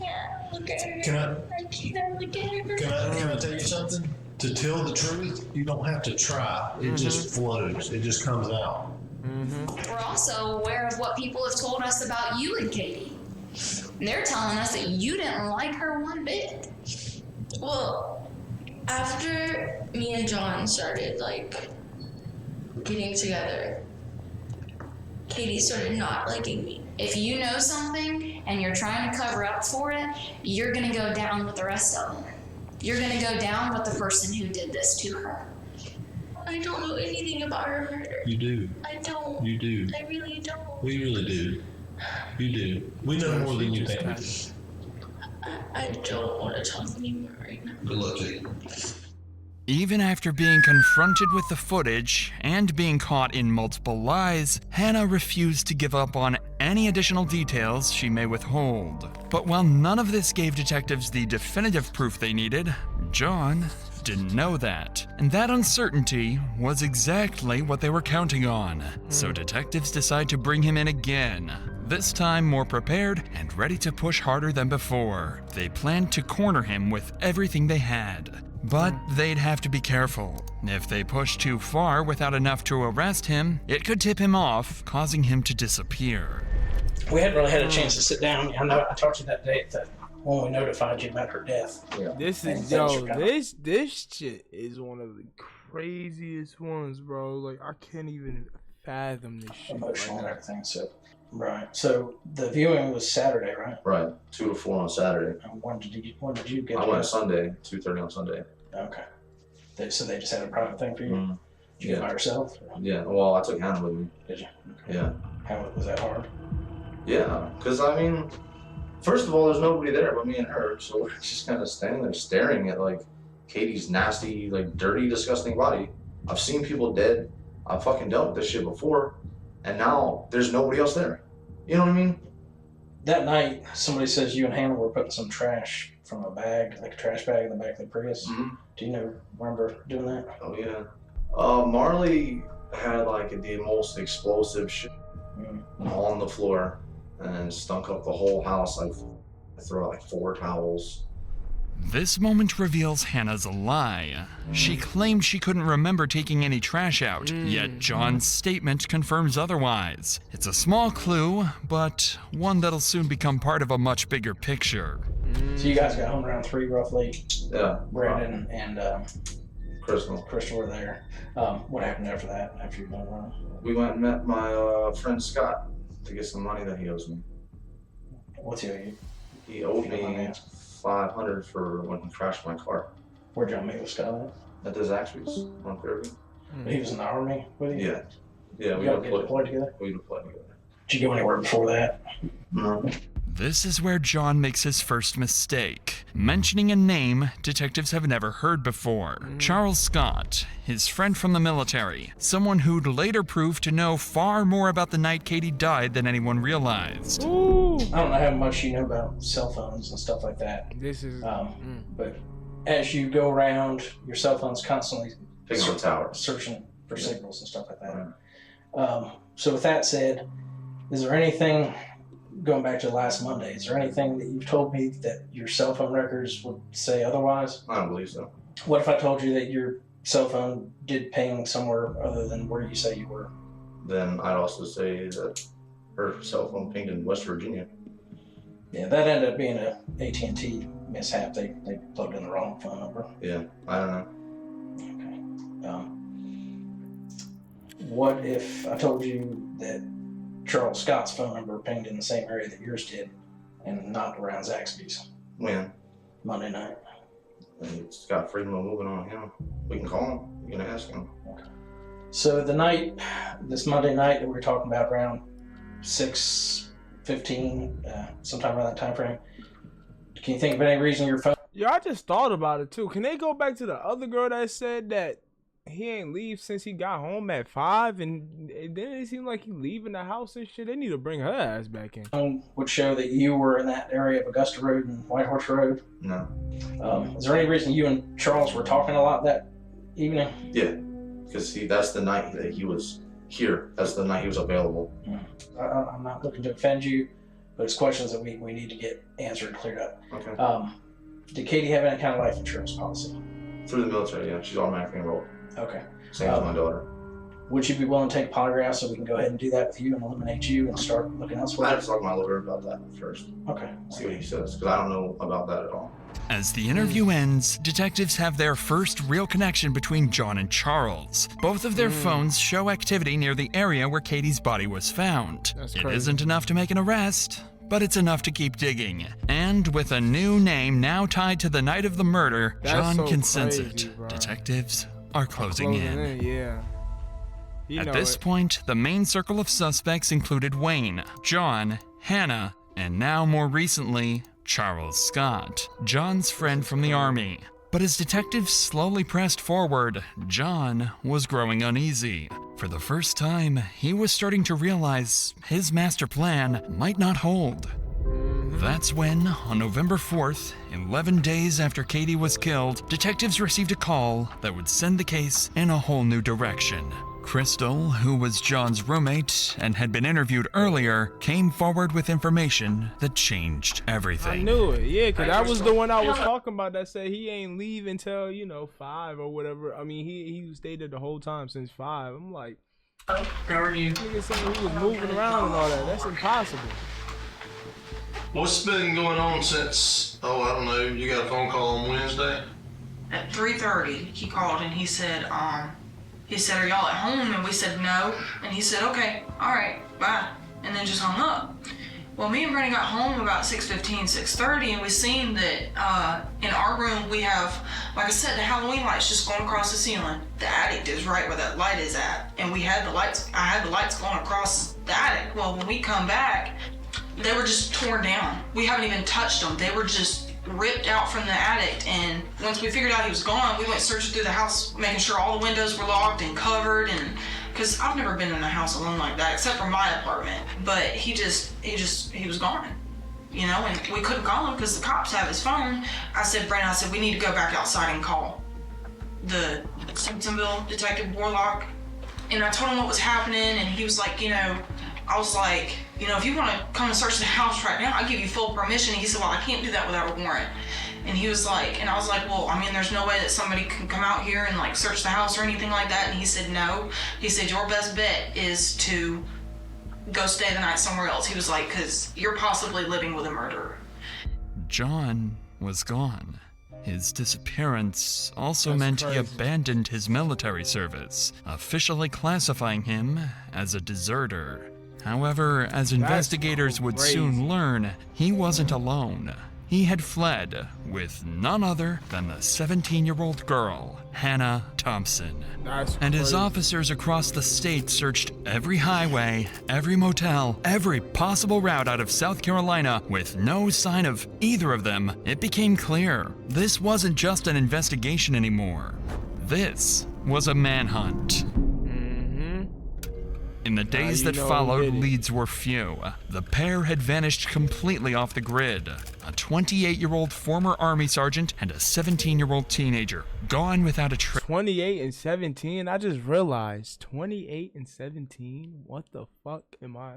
Speaker 5: Can I tell you something? To tell the truth, you don't have to try. It just flows. It just comes out.
Speaker 15: We're also aware of what people have told us about you and Katie. And they're telling us that you didn't like her one bit. Well, after me and John started, like, getting together, Katie started not liking me. If you know something and you're trying to cover up for it, you're gonna go down with the rest of them. You're gonna go down with the person who did this to her. I don't know anything about her murder.
Speaker 5: You do.
Speaker 15: I don't.
Speaker 5: You do.
Speaker 15: I really don't.
Speaker 5: We really do. You do. We know more than you think.
Speaker 15: I don't want to talk anymore right now.
Speaker 5: Good luck to you.
Speaker 3: Even after being confronted with the footage and being caught in multiple lies, Hannah refused to give up on any additional details she may withhold. But while none of this gave detectives the definitive proof they needed, John didn't know that. And that uncertainty was exactly what they were counting on. So detectives decide to bring him in again. This time more prepared and ready to push harder than before. They planned to corner him with everything they had. But they'd have to be careful. If they pushed too far without enough to arrest him, it could tip him off, causing him to disappear.
Speaker 11: We hadn't really had a chance to sit down. I know I talked to you that day when we notified you about her death.
Speaker 5: Yeah.
Speaker 1: This is this shit is one of the craziest ones, bro. Like I can't even fathom this shit.
Speaker 11: Emotional and everything. So right. So the viewing was Saturday, right?
Speaker 10: Right. 2 to 4 on Saturday.
Speaker 11: And when did you get?
Speaker 10: I went Sunday, 2:30 on Sunday.
Speaker 11: Okay. So they just had a private thing for you.
Speaker 10: Mm-hmm.
Speaker 11: Did you go by yourself?
Speaker 10: Yeah. Well, I took Hannah with me.
Speaker 11: Did you? Okay.
Speaker 10: Yeah.
Speaker 11: How was that hard?
Speaker 10: Yeah, because I mean, first of all, there's nobody there but me and her, so we're just kind of standing there staring at like Katie's nasty, like dirty, disgusting body. I've seen people dead. I've fucking dealt with this shit before, and now there's nobody else there. You know what I mean?
Speaker 11: That night, somebody says you and Hannah were putting some trash from a bag, like a trash bag in the back of the Prius.
Speaker 10: Mm-hmm.
Speaker 11: Do you remember doing that?
Speaker 10: Oh yeah. Marley had like the most explosive shit on the floor and stunk up the whole house. I threw out like 4 towels.
Speaker 3: This moment reveals Hannah's lie. She claimed she couldn't remember taking any trash out, yet John's statement confirms otherwise. It's a small clue, but one that'll soon become part of a much bigger picture.
Speaker 11: So you guys got home around 3 roughly.
Speaker 10: Yeah.
Speaker 11: Brandon and
Speaker 10: Crystal
Speaker 11: were there. What happened after that? After you went around?
Speaker 10: We went and met my friend Scott to get some money that he owes me.
Speaker 11: What's he owe you?
Speaker 10: He owed me $500 for when he crashed my car.
Speaker 15: Where'd y'all meet with Scott
Speaker 10: at the Zaxby's on Fairview.
Speaker 15: He was in the Army with you?
Speaker 10: Yeah. Yeah, we
Speaker 15: Y'all get deployed together?
Speaker 10: We deployed together.
Speaker 15: Did you go anywhere before that?
Speaker 10: No.
Speaker 3: This is where John makes his first mistake, mentioning a name detectives have never heard before. Charles Scott, his friend from the military, someone who'd later prove to know far more about the night Katie died than anyone realized.
Speaker 15: Ooh. I don't know how much you know about cell phones and stuff like that.
Speaker 1: This is...
Speaker 15: But as you go around, your cell phone's constantly
Speaker 10: picking up tower,
Speaker 15: searching for signals and stuff like that. So with that said, is there anything... Going back to last Monday, is there anything that you've told me that your cell phone records would say otherwise?
Speaker 10: I don't believe so.
Speaker 15: What if I told you that your cell phone did ping somewhere other than where you say you were?
Speaker 10: Then I'd also say that her cell phone pinged in West Virginia.
Speaker 15: Yeah, that ended up being a AT&T mishap. They plugged in the wrong phone number.
Speaker 10: Yeah, I don't know.
Speaker 15: Okay. What if I told you that Charles Scott's phone number pinged in the same area that yours did and not around Zaxby's?
Speaker 10: When?
Speaker 15: Monday night.
Speaker 10: He's got freedom of moving on him. We can call him. We can ask him.
Speaker 15: Okay. So the night, this Monday night that we were talking about around 6:15, sometime around that time frame, can you think of any reason your phone...
Speaker 1: Yeah, I just thought about it too. Can they go back to the other girl that said that he ain't leave since he got home at 5, and then it seemed like he leaving the house and shit. They need to bring her ass back in.
Speaker 11: Would show that you were in that area of Augusta Road and Whitehorse Road.
Speaker 10: No.
Speaker 11: Is there any reason you and Charles were talking a lot that evening?
Speaker 10: Yeah, because that's the night that he was here. That's the night he was available.
Speaker 11: I'm not looking to offend you, but it's questions that we need to get answered and cleared up.
Speaker 10: Okay.
Speaker 11: Did Katie have any kind of life insurance policy?
Speaker 10: Through the military, yeah. She's automatically enrolled.
Speaker 11: Okay.
Speaker 10: Same as my daughter.
Speaker 11: Would you be willing to take a polygraph so we can go ahead and do that with you and eliminate you and start looking elsewhere?
Speaker 10: I have to talk to my lawyer about that first.
Speaker 11: Okay.
Speaker 10: See what he says, because I don't know about that at all.
Speaker 3: As the interview ends, detectives have their first real connection between John and Charles. Both of their phones show activity near the area where Katie's body was found. It isn't enough to make an arrest, but it's enough to keep digging. And with a new name now tied to the night of the murder, John can sense it. Detectives are closing in.
Speaker 1: Yeah.
Speaker 3: At this point, the main circle of suspects included Wayne, John, Hannah, and now more recently, Charles Scott, John's friend from the army. But as detectives slowly pressed forward, John was growing uneasy. For the first time, he was starting to realize his master plan might not hold. That's when, on November 4th, 11 days after Katie was killed, detectives received a call that would send the case in a whole new direction. Crystal, who was John's roommate and had been interviewed earlier, came forward with information that changed everything.
Speaker 1: I knew it, yeah, because that was the one I was talking about that said he ain't leave until, 5 or whatever. I mean, he stayed there the whole time since 5. I'm like,
Speaker 11: how are you?
Speaker 1: Nigga saying he was moving around and all that. That's impossible.
Speaker 5: What's been going on since, I don't know, you got a phone call on Wednesday?
Speaker 17: At 3:30, he called and he said, are y'all at home? And we said no. And he said, okay, all right, bye. And then just hung up. Well, me and Brandon got home about 6:15, 6:30, and we seen that in our room we have, like I said, the Halloween lights just going across the ceiling. The attic is right where that light is at. And I had the lights going across the attic. Well, when we come back, they were just torn down. We haven't even touched them. They were just ripped out from the attic. And once we figured out he was gone, we went searching through the house, making sure all the windows were locked and covered. And because I've never been in a house alone like that, except for my apartment. But he was gone, and we couldn't call him because the cops have his phone. I said, Brandon, we need to go back outside and call the Simpsonville Detective Warlock. And I told him what was happening, and he was like, I was like, if you want to come and search the house right now, I'll give you full permission. And he said, well, I can't do that without a warrant. And he was like, and I was like, well, there's no way that somebody can come out here and search the house or anything like that. And he said, no. He said, your best bet is to go stay the night somewhere else. He was like, because you're possibly living with a murderer.
Speaker 3: John was gone. His disappearance also meant he abandoned his military service, officially classifying him as a deserter. However, as investigators would soon learn, he wasn't alone. He had fled with none other than the 17-year-old girl, Hannah Thompson. And as officers across the state searched every highway, every motel, every possible route out of South Carolina with no sign of either of them, it became clear this wasn't just an investigation anymore. This was a manhunt. In the days that followed, leads were few. The pair had vanished completely off the grid. A 28-year-old former Army sergeant and a 17-year-old teenager, gone without a trace.
Speaker 1: 28 and 17? I just realized. 28 and 17? What the fuck am I?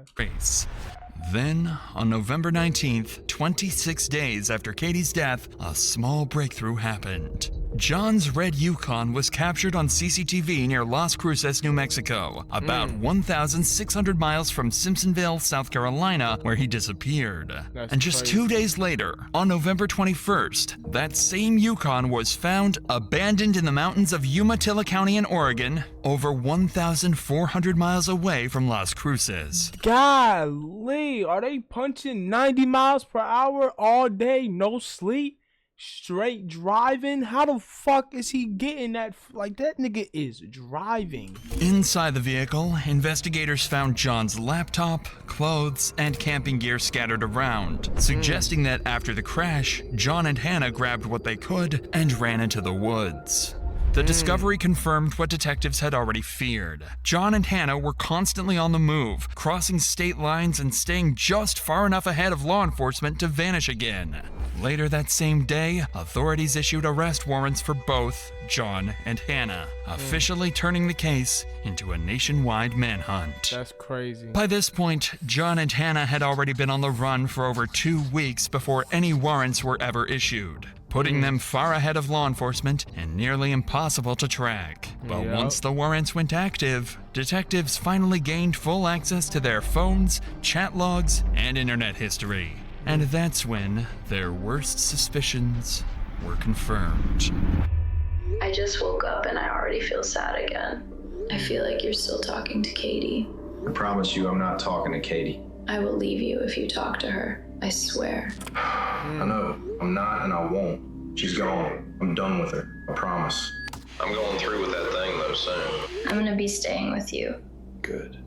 Speaker 3: Then, on November 19th, 26 days after Katie's death, a small breakthrough happened. John's red Yukon was captured on CCTV near Las Cruces, New Mexico, about 1,600 miles from Simpsonville, South Carolina, where he disappeared. And just 2 days later, on November 21st, that same Yukon was found abandoned in the mountains of Umatilla County in Oregon, over 1,400 miles away from Las Cruces.
Speaker 1: Golly, are they punching 90 miles per hour all day, no sleep? Straight driving? How the fuck is he getting that? That nigga is driving.
Speaker 3: Inside the vehicle, investigators found John's laptop, clothes, and camping gear scattered around, suggesting that after the crash, John and Hannah grabbed what they could and ran into the woods. The discovery confirmed what detectives had already feared. John and Hannah were constantly on the move, crossing state lines and staying just far enough ahead of law enforcement to vanish again. Later that same day, authorities issued arrest warrants for both John and Hannah, officially turning the case into a nationwide manhunt.
Speaker 1: That's crazy.
Speaker 3: By this point, John and Hannah had already been on the run for over 2 weeks before any warrants were ever issued, putting them far ahead of law enforcement and nearly impossible to track. But once the warrants went active, detectives finally gained full access to their phones, chat logs, and internet history. And that's when their worst suspicions were confirmed.
Speaker 15: I just woke up and I already feel sad again. I feel like you're still talking to Katie.
Speaker 18: I promise you I'm not talking to Katie.
Speaker 15: I will leave you if you talk to her. I swear.
Speaker 18: I know. I'm not and I won't. She's gone. I'm done with her. I promise. I'm going through with that thing though soon.
Speaker 15: I'm gonna be staying with you.
Speaker 18: Good.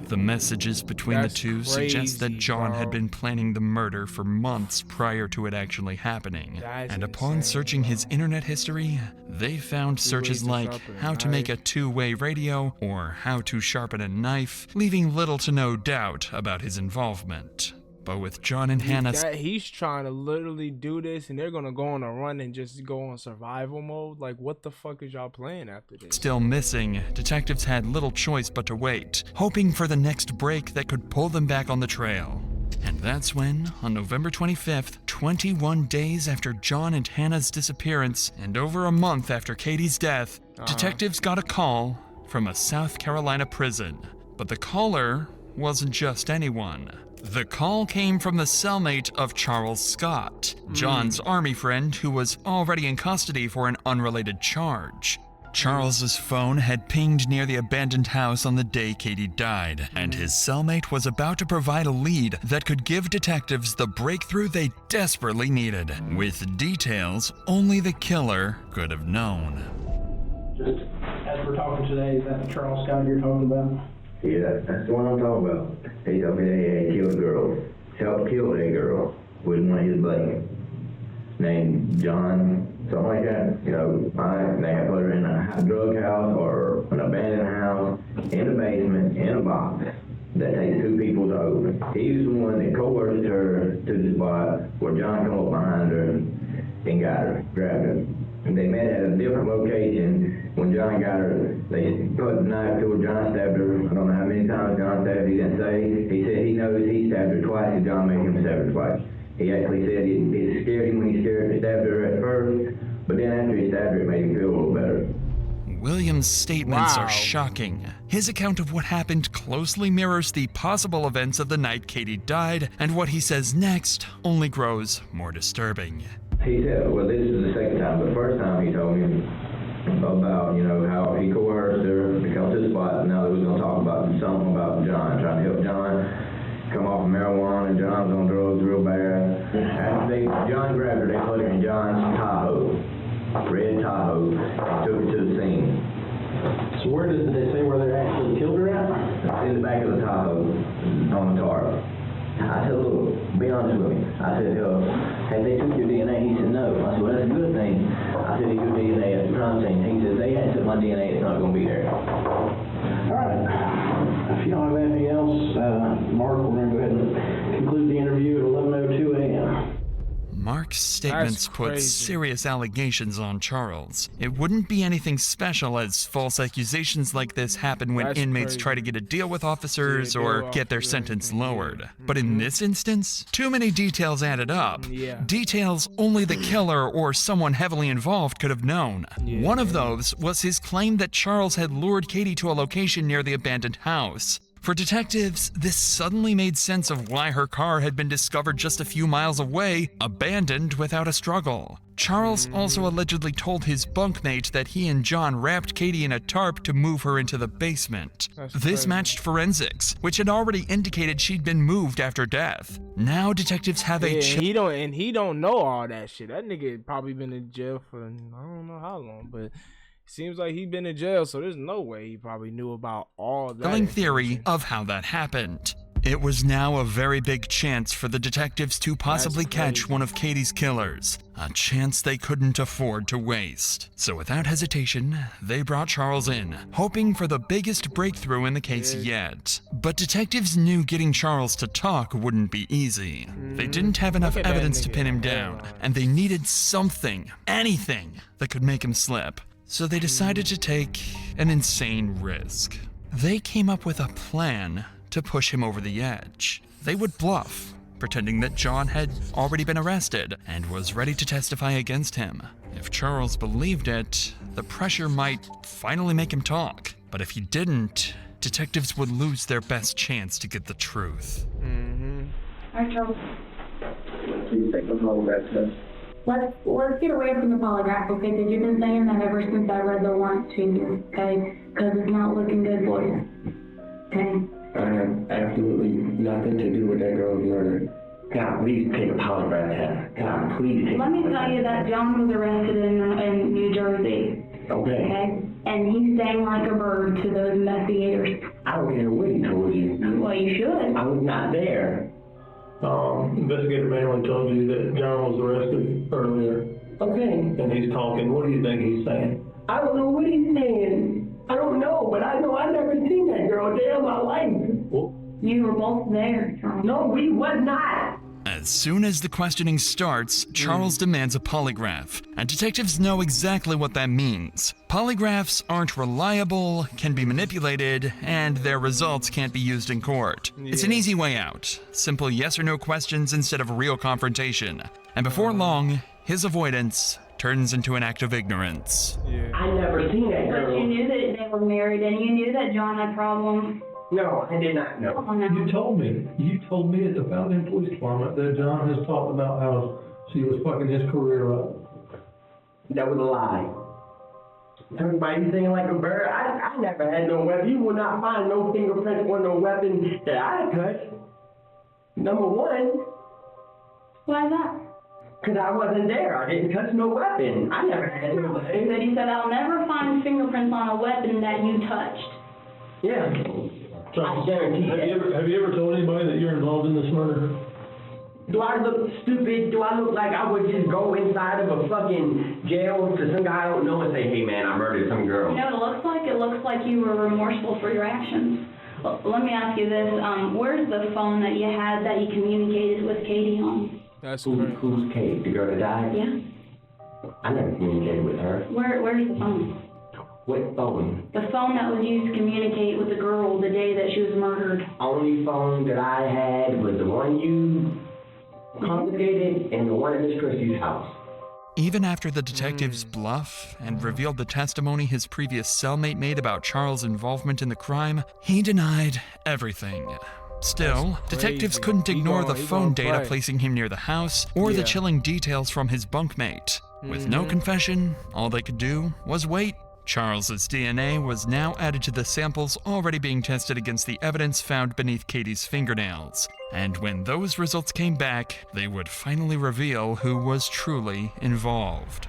Speaker 3: The messages between the two suggest that John had been planning the murder for months prior to it actually happening. And upon searching his internet history, they found searches like how to make a two-way radio or how to sharpen a knife, leaving little to no doubt about his involvement. But with John and Hannah,
Speaker 1: he's trying to literally do this, and they're gonna go on a run and just go on survival mode. Like, what the fuck is y'all playing after this?
Speaker 3: still missing, detectives had little choice but to wait, hoping for the next break that could pull them back on the trail. And that's when, on November 25th, 21 days after John and Hannah's disappearance, and over a month after Katie's death, detectives got a call from a South Carolina prison. But the caller wasn't just anyone. The call came from the cellmate of Charles Scott, John's army friend who was already in custody for an unrelated charge. Charles's phone had pinged near the abandoned house on the day Katie died, and his cellmate was about to provide a lead that could give detectives the breakthrough they desperately needed, with details only the killer could have known.
Speaker 6: Just as we're talking today, is that the Charles Scott you're talking about?
Speaker 19: Yeah, that's the one I'm talking about. He told me that he killed a girl, helped kill a girl with one of his buddies named John, something like that. You know, they had put her in a drug house or an abandoned house, in the basement, in a box that takes 2 people to open. He was the one that coerced her to the spot where John came up behind her and got her, grabbed her. And they met at a different location. When John got her, they put a knife to her. John stabbed her. I don't know how many times John stabbed her. He didn't say. He said he knows he stabbed her twice and John made him stab her twice. He actually said it scared him when he stabbed her at first, but then after he stabbed her, it made him feel a little better.
Speaker 3: William's statements are shocking. His account of what happened closely mirrors the possible events of the night Katie died, and what he says next only grows more disturbing.
Speaker 19: He said, well, this is the second time. The first time he told me about, you know, how he coerced her to come to the spot, and now they was going to talk about something about John, trying to help John come off of marijuana, and John's on drugs real bad. After John grabbed her, they put her in John's Tahoe, red Tahoe, and took her to the scene.
Speaker 6: So where did they say where they actually killed her at?
Speaker 19: In the back of the Tahoe, on the tarp. I said, look, be honest with me. I said, have they took your DNA? He said, no. I said, well, that's a good thing. I said, your DNA at the crime scene. He said, they had took my DNA, it's not going to be there.
Speaker 6: All right. If you don't have anything else, Mark, we're going to go ahead and conclude the interview at 11:02 a.m.
Speaker 3: Mark's statements put serious allegations on Charles. It wouldn't be anything special, as false accusations like this happen when inmates try to get a deal with officers or get their sentence lowered. But in this instance, too many details added up. Details only the killer or someone heavily involved could have known. One of those was his claim that Charles had lured Katie to a location near the abandoned house. For detectives, this suddenly made sense of why her car had been discovered just a few miles away, abandoned without a struggle. Charles also allegedly told his bunkmate that he and John wrapped Katie in a tarp to move her into the basement. This matched forensics, which had already indicated she'd been moved after death. Now detectives have
Speaker 1: he don't know all that shit. That nigga probably been in jail for I don't know how long, but seems like he's been in jail, so there's no way he probably knew about all that.
Speaker 3: Theory of how that happened. It was now a very big chance for the detectives to possibly catch one of Katie's killers, a chance they couldn't afford to waste. So without hesitation, they brought Charles in, hoping for the biggest breakthrough in the case yet. But detectives knew getting Charles to talk wouldn't be easy. They didn't have enough evidence to pin him down, and they needed something, anything, that could make him slip. So they decided to take an insane risk. They came up with a plan to push him over the edge. They would bluff, pretending that John had already been arrested and was ready to testify against him. If Charles believed it, the pressure might finally make him talk. But if he didn't, detectives would lose their best chance to get the truth.
Speaker 13: Alright, Charles.
Speaker 19: Please take the polygraph test.
Speaker 14: Let's get away from the polygraph, okay? Because you've been saying that ever since I read the warrant to you, okay? Because it's not looking good for you, okay?
Speaker 19: I have absolutely nothing to do with that girl's murder. Can I please take a polygraph test? Can I please take
Speaker 13: Let me tell you that John was arrested in New Jersey. Okay? And he's staying like a bird to those investigators.
Speaker 19: I don't care what he told you.
Speaker 13: Well, you should.
Speaker 19: I was not there.
Speaker 5: Investigator Manuel told you that John was arrested earlier.
Speaker 19: Okay.
Speaker 5: And he's talking. What do you think he's saying?
Speaker 19: I don't know what he's saying. I don't know, but I know I never seen that girl a day in my life.
Speaker 13: You were both there, Charles.
Speaker 19: No, we was not.
Speaker 3: As soon as the questioning starts, Charles demands a polygraph, and detectives know exactly what that means. Polygraphs aren't reliable, can be manipulated, and their results can't be used in court. It's an easy way out. Simple yes or no questions instead of real confrontation. And before long, his avoidance turns into an act of ignorance.
Speaker 19: I never seen that girl.
Speaker 13: But you knew that they were married, and you knew that John had problems.
Speaker 19: No, I did not know.
Speaker 5: You told me. You told me at the Fountain Police Department that John has talked about how she was fucking his career up.
Speaker 19: That was a lie. Everybody saying like a bird. I never had no weapon. You will not find no fingerprints on no weapon that I touched. Number one.
Speaker 13: Why is that?
Speaker 19: Because I wasn't there. I didn't touch no weapon. I never had anything.
Speaker 13: But he said, I'll never find fingerprints on a weapon that you touched.
Speaker 19: Yeah. I guarantee
Speaker 5: have you ever told anybody that you're involved in this murder?
Speaker 19: Do I look stupid? Do I look like I would just go inside of a fucking jail to some guy I don't know and say, hey man, I murdered some girl?
Speaker 13: You know, it looks like you were remorseful for your actions. Well, let me ask you this, where's the phone that you had that you communicated with Katie on?
Speaker 1: That's
Speaker 19: who's Kate? The girl that died?
Speaker 13: Yeah.
Speaker 19: I never communicated with her.
Speaker 13: Where's the phone?
Speaker 19: What phone?
Speaker 13: The phone that was used to communicate with the girl the day that she was murdered.
Speaker 19: Only phone that I had was the one you confiscated and the one at Miss Christie's house.
Speaker 3: Even after the detectives bluff and revealed the testimony his previous cellmate made about Charles' involvement in the crime, he denied everything. Still, detectives couldn't ignore the phone data placing him near the house or the chilling details from his bunkmate. With no confession, all they could do was wait. Charles's DNA was now added to the samples already being tested against the evidence found beneath Katie's fingernails. And when those results came back, they would finally reveal who was truly involved.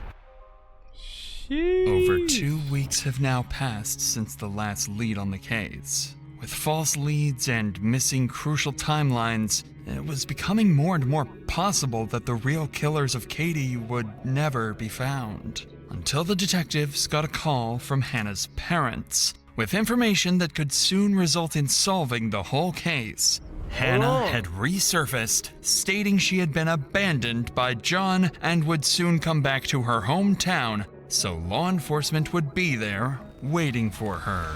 Speaker 3: Over 2 weeks have now passed since the last lead on the case. With false leads and missing crucial timelines, it was becoming more and more possible that the real killers of Katie would never be found. Until the detectives got a call from Hannah's parents, with information that could soon result in solving the whole case. Hannah had resurfaced, stating she had been abandoned by John and would soon come back to her hometown, so law enforcement would be there, waiting for her.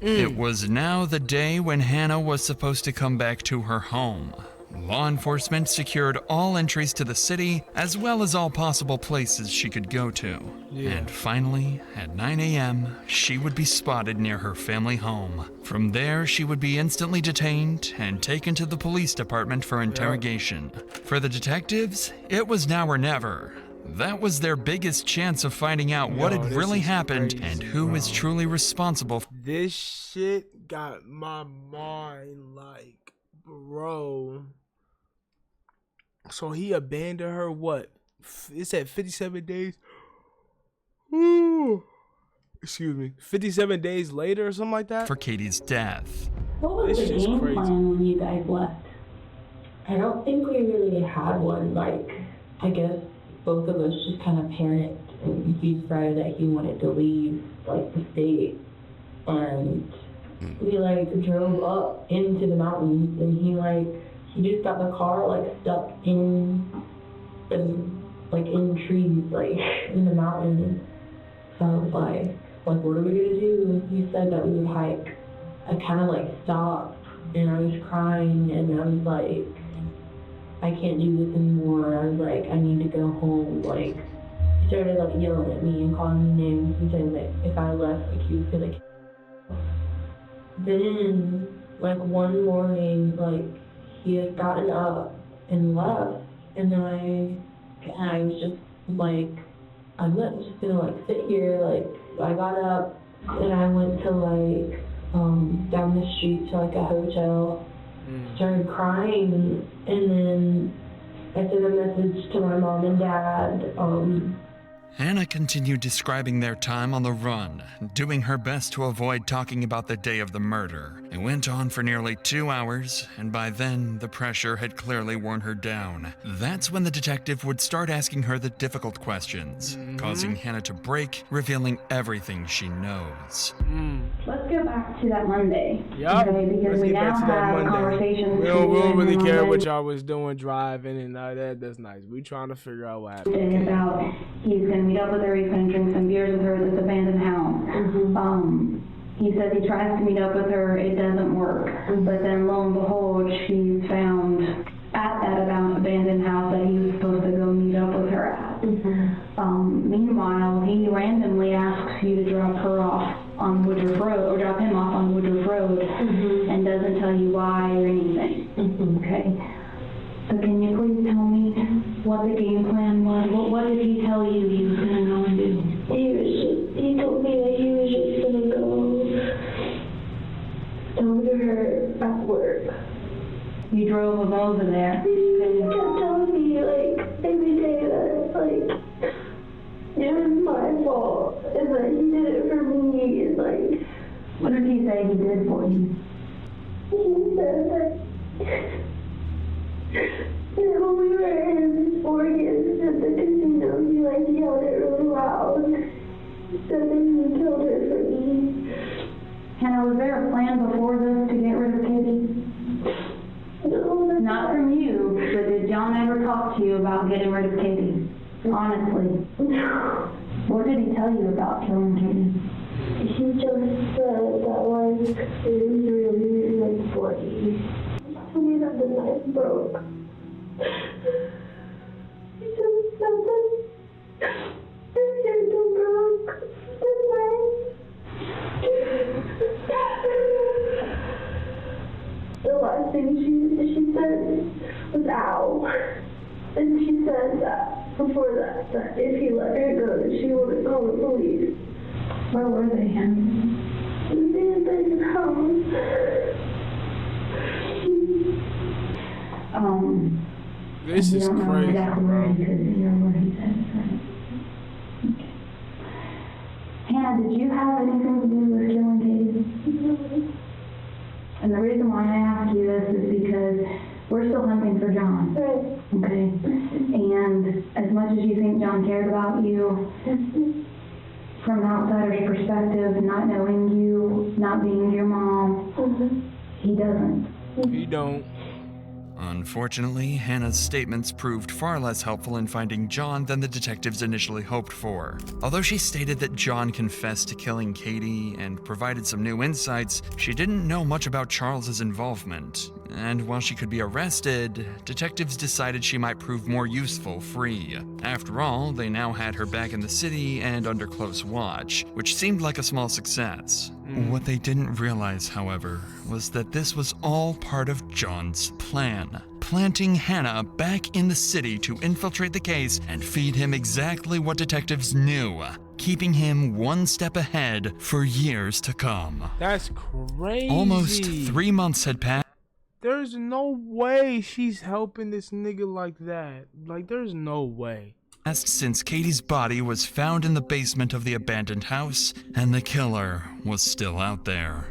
Speaker 3: It was now the day when Hannah was supposed to come back to her home. Law enforcement secured all entries to the city, as well as all possible places she could go to. And finally, at 9 a.m., she would be spotted near her family home. From there, she would be instantly detained and taken to the police department for interrogation. For the detectives, it was now or never. That was their biggest chance of finding out what had really happened and who was truly responsible.
Speaker 1: This shit got my mind like, bro. So he abandoned her, what? It said 57 days? Ooh. Excuse me. 57 days later or something like that?
Speaker 3: For Katie's death.
Speaker 14: What was
Speaker 1: This
Speaker 14: the
Speaker 1: is
Speaker 14: game
Speaker 1: crazy.
Speaker 14: plan when you guys left?
Speaker 20: I don't think we really had one. Like, I guess both of us just kind of panicked, and he decided that he wanted to leave, like, the state. And we, like, drove up into the mountains, and he just got the car, like, stuck in trees, like, in the mountains. So I was like, what are we gonna do? He said that we would hike. I kind of, like, stopped, and I was crying, and I was like, I can't do this anymore. I was like, I need to go home. Like, he started, like, yelling at me and calling me names and saying that if I left, like, he was gonna kill me. Then, like, one morning, like, he had gotten up and left, and then I was just like, I'm not just gonna, like, sit here. Like, I got up and I went to, like, down the street to, like, a hotel, started crying, and then I sent a message to my mom and dad.
Speaker 3: Hannah continued describing their time on the run, doing her best to avoid talking about the day of the murder. It went on for nearly 2 hours, and by then, the pressure had clearly worn her down. That's when the detective would start asking her the difficult questions, causing Hannah to break, revealing everything she knows.
Speaker 13: Let's go back to that Monday.
Speaker 1: Yup.
Speaker 13: Okay, because
Speaker 1: Let's
Speaker 13: we
Speaker 1: get
Speaker 13: now
Speaker 1: back to that
Speaker 13: have
Speaker 1: Monday.
Speaker 13: conversations.
Speaker 1: We don't really
Speaker 13: between
Speaker 1: care what
Speaker 13: Monday
Speaker 1: y'all was doing, driving, and all that. That's nice. We trying to figure out what happened.
Speaker 13: and about he's going to meet up with her, he's going to drink some beers with her at this abandoned house. He says he tries to meet up with her, it doesn't work. But then lo and behold, she's found at that abandoned house that he was supposed to go meet up with her at. Meanwhile, he randomly asks you to drop her off on Woodruff Road, or drop him off on Woodruff Road, and doesn't tell you why or anything. Okay. So can you please tell me what the game plan was? What did he tell you he was going to go and do?
Speaker 14: He told me that he was just gonna go talk to her at work.
Speaker 13: You drove him over there.
Speaker 14: He kept telling me, like, every day that, like, it was my fault, and that he did it for me, and, like...
Speaker 13: What did he say he did for you?
Speaker 14: He said that... when we were in Oregon at the casino, he, like, yelled it really loud. He said that he killed her for me.
Speaker 13: Hannah, was there a plan before this to get rid of Katie?
Speaker 14: No,
Speaker 13: not from you, but did John ever talk to you about getting rid of Katie? Honestly.
Speaker 14: No.
Speaker 13: What did he tell you about killing Katie?
Speaker 14: He just said that, like, it was really, like, bloody. He told me that the knife broke. He just said that his handle broke. His knife. The last thing she said was ow. And she said that before that if he let her go, that she wouldn't call the police.
Speaker 13: Where were they, Hannah?
Speaker 14: In the abandoned house.
Speaker 1: This is crazy, bro.
Speaker 13: Hannah, did you have anything to do with killing Katie? And the reason why I ask you this is because we're still hunting for John.
Speaker 14: Right.
Speaker 13: Okay? And as much as you think John cared about you, from an outsider's perspective, not knowing you, not being your mom, he doesn't.
Speaker 1: He don't.
Speaker 3: Unfortunately, Hannah's statements proved far less helpful in finding John than the detectives initially hoped for. Although she stated that John confessed to killing Katie and provided some new insights, she didn't know much about Charles's involvement. And while she could be arrested, detectives decided she might prove more useful free. After all, they now had her back in the city and under close watch, which seemed like a small success. What they didn't realize, however, was that this was all part of John's plan. Planting Hannah back in the city to infiltrate the case and feed him exactly what detectives knew, keeping him one step ahead for years to come.
Speaker 1: That's crazy.
Speaker 3: Almost 3 months had passed.
Speaker 1: There's no way she's helping this nigga like that. Like, there's no way.
Speaker 3: Since Katie's body was found in the basement of the abandoned house, and the killer was still out there.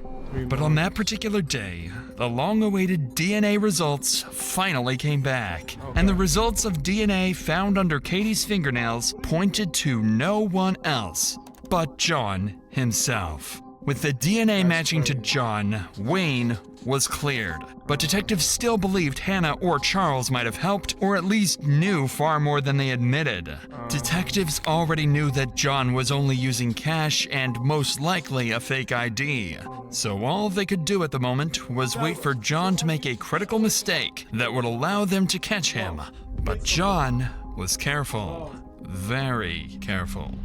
Speaker 3: But on that particular day, the long-awaited DNA results finally came back. And the results of DNA found under Katie's fingernails pointed to no one else but John himself. With the DNA matching to John, Wayne was cleared. But detectives still believed Hannah or Charles might have helped, or at least knew far more than they admitted. Detectives already knew that John was only using cash and most likely a fake ID. So all they could do at the moment was wait for John to make a critical mistake that would allow them to catch him. But John was careful. Very careful.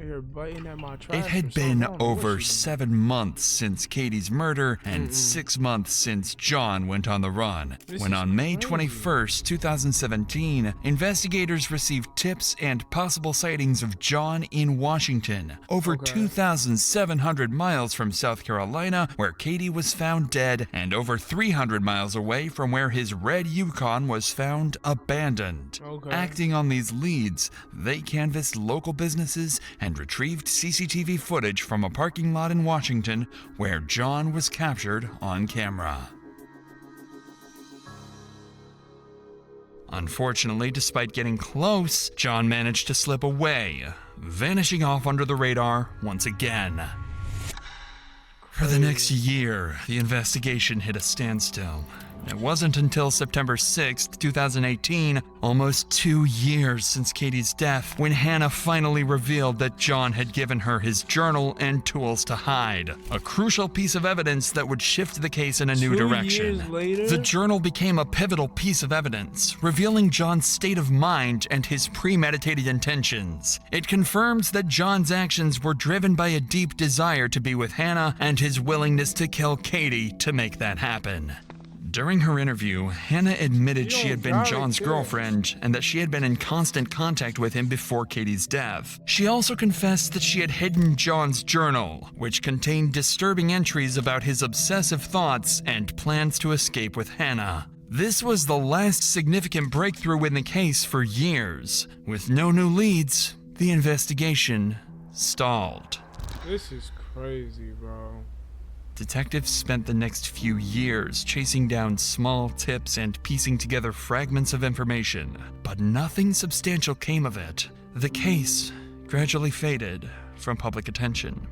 Speaker 1: Here biting at my
Speaker 3: It
Speaker 1: trash
Speaker 3: had
Speaker 1: for so
Speaker 3: been
Speaker 1: long.
Speaker 3: over 7 months since Katie's murder and 6 months since John went on the run, when on May 21st, 2017, investigators received tips and possible sightings of John in Washington, over 2,700 miles from South Carolina, where Katie was found dead, and over 300 miles away from where his red Yukon was found abandoned. Acting on these leads, they canvassed local businesses and retrieved CCTV footage from a parking lot in Washington where John was captured on camera. Unfortunately, despite getting close, John managed to slip away, vanishing off under the radar once again. For the next year, the investigation hit a standstill. It wasn't until September 6th, 2018, almost 2 years since Katie's death, when Hannah finally revealed that John had given her his journal and tools to hide. A crucial piece of evidence that would shift the case in a new direction.
Speaker 1: 2 years later?
Speaker 3: The journal became a pivotal piece of evidence, revealing John's state of mind and his premeditated intentions. It confirms that John's actions were driven by a deep desire to be with Hannah and his willingness to kill Katie to make that happen. During her interview, Hannah admitted she had been John's girlfriend and that she had been in constant contact with him before Katie's death. She also confessed that she had hidden John's journal, which contained disturbing entries about his obsessive thoughts and plans to escape with Hannah. This was the last significant breakthrough in the case for years. With no new leads, the investigation stalled.
Speaker 1: This is crazy, bro.
Speaker 3: Detectives spent the next few years chasing down small tips and piecing together fragments of information, but nothing substantial came of it. The case gradually faded from public attention.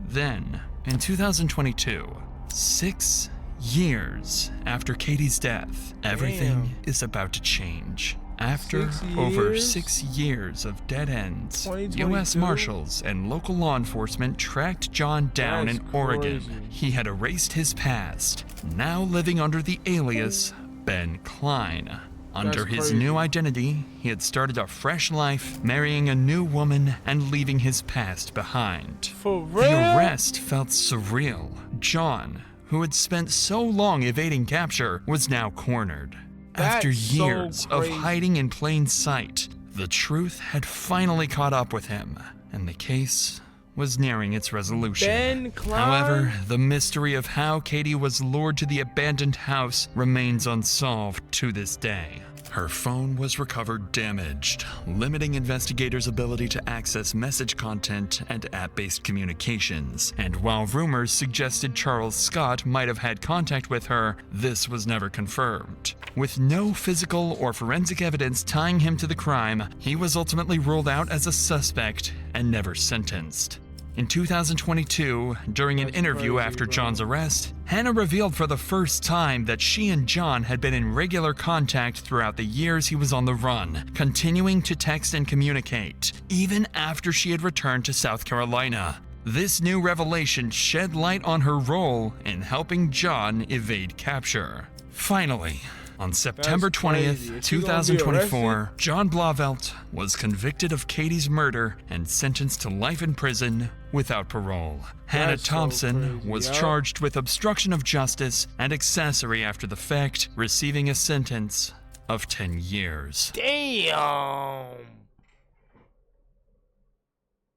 Speaker 3: Then, in 2022, 6 years after Katie's death, everything is about to change. After over 6 years of dead ends, U.S. Marshals and local law enforcement tracked John down in Oregon. He had erased his past, now living under the alias Ben Klein. Under his new identity, he had started a fresh life, marrying a new woman and leaving his past behind.
Speaker 1: For real?
Speaker 3: The arrest felt surreal. John, who had spent so long evading capture, was now cornered. After years of hiding in plain sight, the truth had finally caught up with him, and the case was nearing its resolution.
Speaker 1: Ben Klein?
Speaker 3: However, the mystery of how Katie was lured to the abandoned house remains unsolved to this day. Her phone was recovered damaged, limiting investigators' ability to access message content and app-based communications. And while rumors suggested Charles Scott might have had contact with her, this was never confirmed. With no physical or forensic evidence tying him to the crime, he was ultimately ruled out as a suspect and never sentenced. In 2022, during an interview after John's arrest, Hannah revealed for the first time that she and John had been in regular contact throughout the years he was on the run, continuing to text and communicate, even after she had returned to South Carolina. This new revelation shed light on her role in helping John evade capture. Finally, on September 20th, 2024, John Blauvelt was convicted of Katie's murder and sentenced to life in prison without parole. Hannah Thompson was charged with obstruction of justice and accessory after the fact, receiving a sentence of 10 years.
Speaker 1: Damn!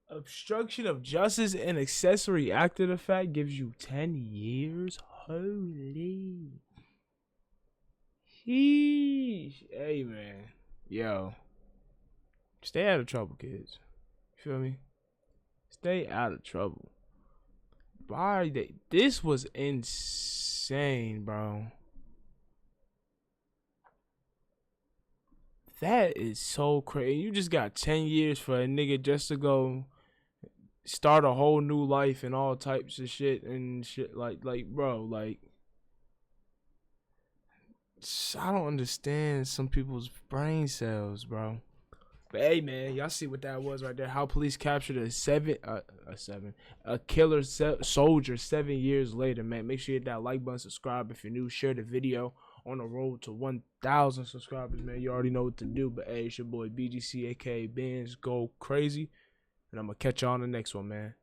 Speaker 1: Obstruction of justice and accessory after the fact gives you 10 years? Holy. Sheesh. Hey, man. Yo. Stay out of trouble, kids. You feel me? Stay out of trouble. why they? This was insane, bro. That is so crazy. You just got 10 years for a nigga just to go start a whole new life and all types of shit and shit like bro, like I don't understand some people's brain cells, bro. But hey, man, y'all see what that was right there? How police captured a killer soldier 7 years later, man. Make sure you hit that like button, subscribe if you're new, share the video. On the road to 1,000 subscribers, man. You already know what to do. But hey, it's your boy BGC, aka Bxndzgocrazii, and I'm gonna catch y'all on the next one, man.